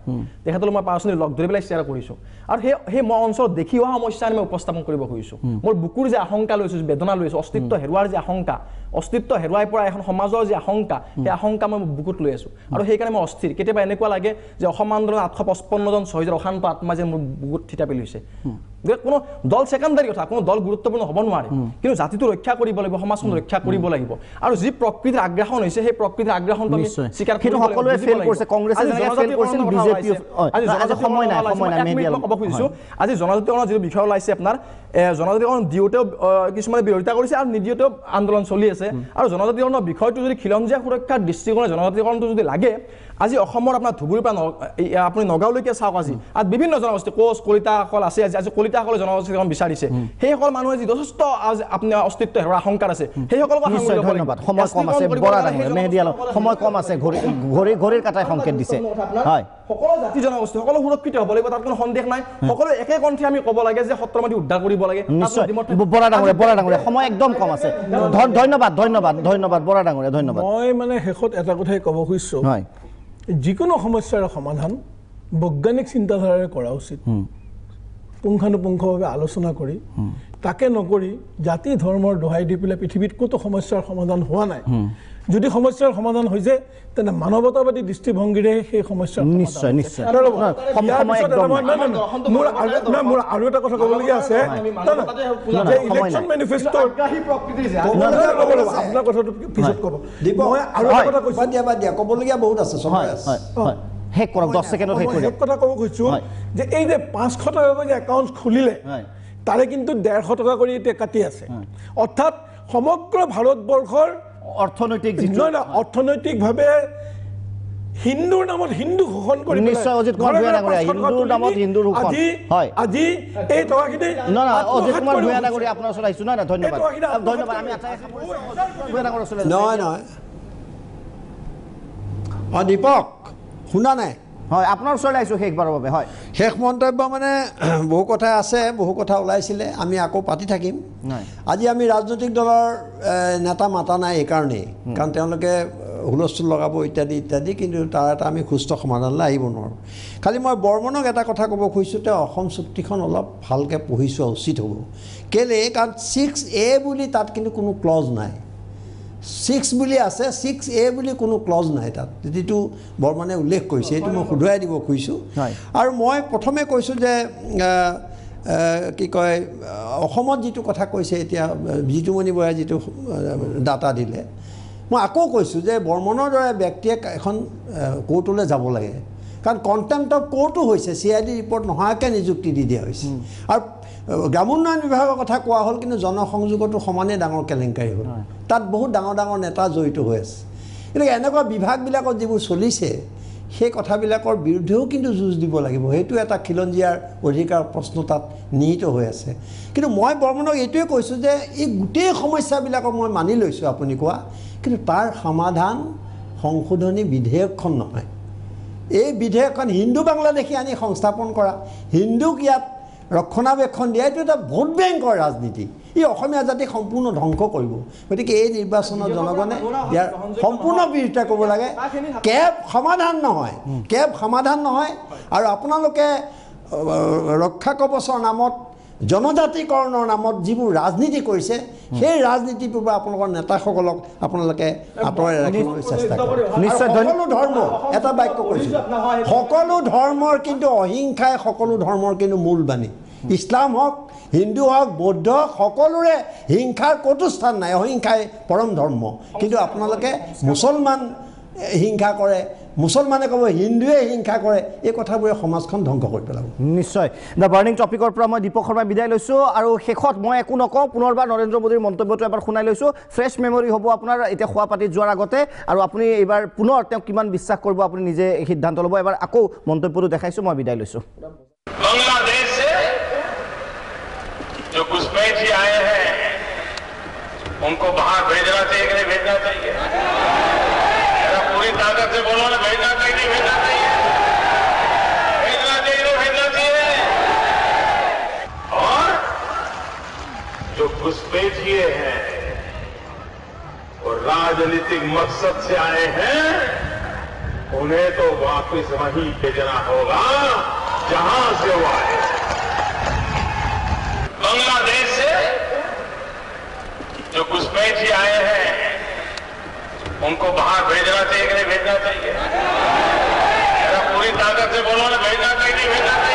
তেখেতৰ মই পাৰ্চনেলি লগ ধৰি পেলাই শ্বেয়াৰ কৰিছোঁ আৰু সেই মই অঞ্চলত দেখি অহা সমস্যাখিনি মই উপস্থাপন কৰিব খুজিছোঁ মোৰ বুকুৰ যে আশংকা লৈছোঁ বেদনা লৈছোঁ অস্তিত্ব হেৰুৱাৰ যে আশংকা অস্তিত্ব হেৰুৱাই পৰা এখন সমাজৰ যে আশংকা সেই আশংকা মই বুকুত লৈ আছোঁ আৰু সেইকাৰণে মই অস্থিৰ কেতিয়াবা এনেকুৱা লাগে যে অসম আন্দোলন 855 জন শ্বহীদৰ অশান্ত আত্মা যে মোৰ বুকুত থিতাপি লৈছে কোনো দল ছেকেণ্ডাৰী কথা কোনো দল গুৰুত্বপূৰ্ণ হ'ব নোৱাৰে কিন্তু জাতিটো ৰক্ষা কৰিব লাগিব সমাজখন ৰক্ষা কৰিব লাগিব আৰু যি প্ৰকৃতিৰ আগ্ৰাসন হৈছে সেই প্ৰকৃতিৰ আগ্ৰাসনটো আমি স্বীকাৰ কৰিব লাগিব সকলোৱে ফেইল কৰিছে কংগ্ৰেছে যেনেকৈ ফেইল কৰিছিল বিজেপি আজি সময় নাই মেডিয়াল ক'ব খুজিছোঁ আজি জনজাতিকৰণৰ যিটো বিষয় ওলাইছে আপোনাৰ জনজাতিকৰণ দিওঁতেও কিছুমানে বিৰোধিতা কৰিছে আৰু নিদিওঁতেও আন্দোলন চলি আছে আৰু জনজাতিকৰণৰ বিষয়টো যদি খিলঞ্জীয়া সুৰক্ষাৰ দৃষ্টিকোণে জনজাতিকৰণটো যদি লাগে আজি অসমৰ আপোনাৰ ধুবুৰীৰ পৰা আপুনি নগাঁওলৈকে চাওক আজি আৰু বিভিন্ন জনগোষ্ঠী কোচ কলিতাসকল আছে আজি কলিতাসকলে জনজাতিকৰণ বিচাৰিছে সেইসকল মানুহে যি যথেষ্ট আপোনাৰ অস্তিত্ব হেৰুৱাৰ আশংকাত আছে সেইসকলক ধন্যবাদ সময় কম আছে বৰা ডাঙৰীয়া মেহেদিয়াল সময় কম আছে ঘড়ীৰ কাটাই সংকেত দিছে হয় সকলো জাতি জনগোষ্ঠী সকলো সুৰক্ষিত হ'ব লাগিব তাত কোনো সন্দেহ নাই সকলো একে কণ্ঠে আমি ক'ব লাগে যে সত্ৰমাটি উদ্ধাৰ কৰিব লাগে নিশ্চয় বৰা ডাঙৰীয়া সময় একদম কম আছে ধন্যবাদ বৰা ডাঙৰীয়া ধন্যবাদ মই মানে শেষত এটা কথাই ক'ব খুজিছোঁ হয় যিকোনো সমস্যাৰ সমাধান বৈজ্ঞানিক চিন্তাধাৰাৰে কৰা উচিত পুংখানুপুংখভাৱে আলোচনা কৰি তাকে নকৰি জাতি ধৰ্মৰ দোহাই দি পেলাই পৃথিৱীত ক'তো সমস্যাৰ সমাধান হোৱা নাই যদি সমস্যাৰ সমাধান হৈছে তেনে মানৱতাবাদী দৃষ্টিভংগীৰে সেই সমস্যাৰ নিশ্চয় মোৰ আৰু এটা কথা ক'বলগীয়া আছে ইলেকশ্যন মেনিফেষ্টো আপোনাৰ কথাটো পিছত ক'ব মই আৰু এটা কথা কৈছোঁ ক'বলগীয়া বহুত আছে শেষ কৰক 10 ছেকেণ্ডত শেষ কৰি কথা ক'ব খুজিছোঁ যে এই যে 500 টকা যে একাউণ্ট খুলিলে তাৰে কিন্তু 150 টকা কৰি এতিয়া কাটি আছে অৰ্থাৎ সমগ্ৰ ভাৰতবৰ্ষৰ অৰ্থনৈতিকভাৱে হিন্দুৰ নামত হিন্দু শোষণ কৰি নিশ্চয় অজিত কুমাৰ ভূঞা ডাঙৰীয়া হিন্দুৰ নামত হিন্দুৰ শোষণ হয় আজি এই টকাখিনি অজিত কুমাৰ ভূঞা ডাঙৰীয়া আপোনাৰ ওচৰত আহিছোঁ ধন্যবাদ আমি ভূঞা ডাঙৰীয়া ওচৰত নহয় দীপক শুনা নাই হয় আপোনাৰ ওচৰলৈ আহিছোঁ শেষবাৰৰ বাবে হয় শেষ মন্তব্য মানে বহু কথা আছে বহু কথা ওলাইছিলে আমি আকৌ পাতি থাকিম আজি আমি ৰাজনৈতিক দলৰ নেতা মাতা নাই এইকাৰণেই কাৰণ তেওঁলোকে হুলস্থুল লগাব ইত্যাদি ইত্যাদি কিন্তু তাৰ এটা আমি সুস্থ সমাধানলৈ আহিব নোৱাৰোঁ খালি মই বৰ্মনক এটা কথা ক'ব খুজিছোঁ তেওঁ অসম চুক্তিখন অলপ ভালকৈ পঢ়ি চোৱা উচিত হ'ব কেলৈ কাৰণ 6A বুলি তাত কিন্তু কোনো ক্লজ নাই 6 বুলি আছে 6A বুলি কোনো ক্লজ নাই তাত যিটো বৰ্মনে উল্লেখ কৰিছে এইটো মই শুধৰাই দিব খুজিছোঁ আৰু মই প্ৰথমে কৈছোঁ যে কি কয় অসমত যিটো কথা কৈছে এতিয়া জিতুমণি বৰাই যিটো ডাটা দিলে মই আকৌ কৈছোঁ যে বৰ্মনৰ দৰে ব্যক্তিয়ে এখন কোৰ্টলৈ যাব লাগে কাৰণ কণ্টেম্প্ট অফ কোৰ্টো হৈছে CID ৰিপৰ্ট নোহোৱাকৈ নিযুক্তি দি দিয়া হৈছে আৰু গ্ৰামোন্নয়ন বিভাগৰ কথা কোৱা হ'ল কিন্তু জনসংযোগতো সমানেই ডাঙৰ কেলেংকাৰী হ'ল তাত বহুত ডাঙৰ ডাঙৰ নেতা জড়িত হৈ আছে গতিকে এনেকুৱা বিভাগবিলাকত যিবোৰ চলিছে সেই কথাবিলাকৰ বিৰুদ্ধেও কিন্তু যুঁজ দিব লাগিব সেইটো এটা খিলঞ্জীয়াৰ অধিকাৰ প্ৰশ্ন তাত নিহিত হৈ আছে কিন্তু মই বৰ্মনক এইটোৱে কৈছোঁ যে এই গোটেই সমস্যাবিলাকক মই মানি লৈছোঁ আপুনি কোৱা কিন্তু তাৰ সমাধান সংশোধনী বিধেয়কখন নহয় এই বিধেয়কখন হিন্দু বাংলাদেশী আনি সংস্থাপন কৰা হিন্দুক ইয়াত ৰক্ষণাবেক্ষণ দিয়া এইটো এটা ভোট বেংকৰ ৰাজনীতি ই অসমীয়া জাতিক সম্পূৰ্ণ ধ্বংস কৰিব গতিকে এই নিৰ্বাচনত জনগণে ইয়াৰ সম্পূৰ্ণ বিৰোধিতা কৰিব লাগে কেব সমাধান নহয় আৰু আপোনালোকে ৰক্ষা কৱচৰ নামত জনজাতিকৰণৰ নামত যিবোৰ ৰাজনীতি কৰিছে সেই ৰাজনীতিৰ পৰা আপোনালোকৰ নেতাসকলক আপোনালোকে আঁতৰাই ৰাখিবলৈ চেষ্টা কৰে নিশ্চয় সকলো ধৰ্ম এটা বাক্য কৈছোঁ সকলো ধৰ্মৰ কিন্তু অহিংসাই সকলো ধৰ্মৰ কিন্তু মূল বাণী ইছলাম হওক হিন্দু হওক বৌদ্ধ সকলোৰে হিংসাৰ ক'তো স্থান নাই অহিংসাই পৰম ধৰ্ম কিন্তু আপোনালোকে মুছলমান হিংসা কৰে মুছলমানে ক'ব হিন্দুৱে হিংসা কৰে এই কথাবোৰে সমাজখন ধ্বংস কৰি পেলাব নিশ্চয় দ্য বাৰ্ণিং টপিকৰ পৰা মই দীপক শৰ্মাই বিদায় লৈছোঁ আৰু শেষত মই একো নকওঁ পুনৰবাৰ নৰেন্দ্ৰ মোদীৰ মন্তব্যটো এবাৰ শুনাই লৈছোঁ ফ্ৰেছ মেমৰি হ'ব আপোনাৰ এতিয়া খোৱা পাতি যোৱাৰ আগতে আৰু আপুনি এইবাৰ পুনৰ তেওঁক কিমান বিশ্বাস কৰিব আপুনি নিজে সিদ্ধান্ত ল'ব এবাৰ আকৌ মন্তব্যটো দেখাইছোঁ মই বিদায় লৈছোঁ बांग्लादेश से जो घुसपैठ आए हैं उनको बाहर भेजना चाहिए कि नहीं भेजना चाहिए पूरी ताकत से बोलो ना भेजना चाहिए नहीं भेजना चाहिए भेजना चाहिए तो भेजना चाहिए और जो घुसपैठिए हैं वो राजनीतिक मकसद से आए हैं उन्हें तो वापस वहीं भेजना होगा जहां से वो आए बांग्लादेश से जो घुसपैठी आए हैं उनको बाहर भेजना चाहिए कि नहीं भेजना चाहिए पूरी ताकत से बोलो ना भेजना चाहिए नहीं भेजना चाहिए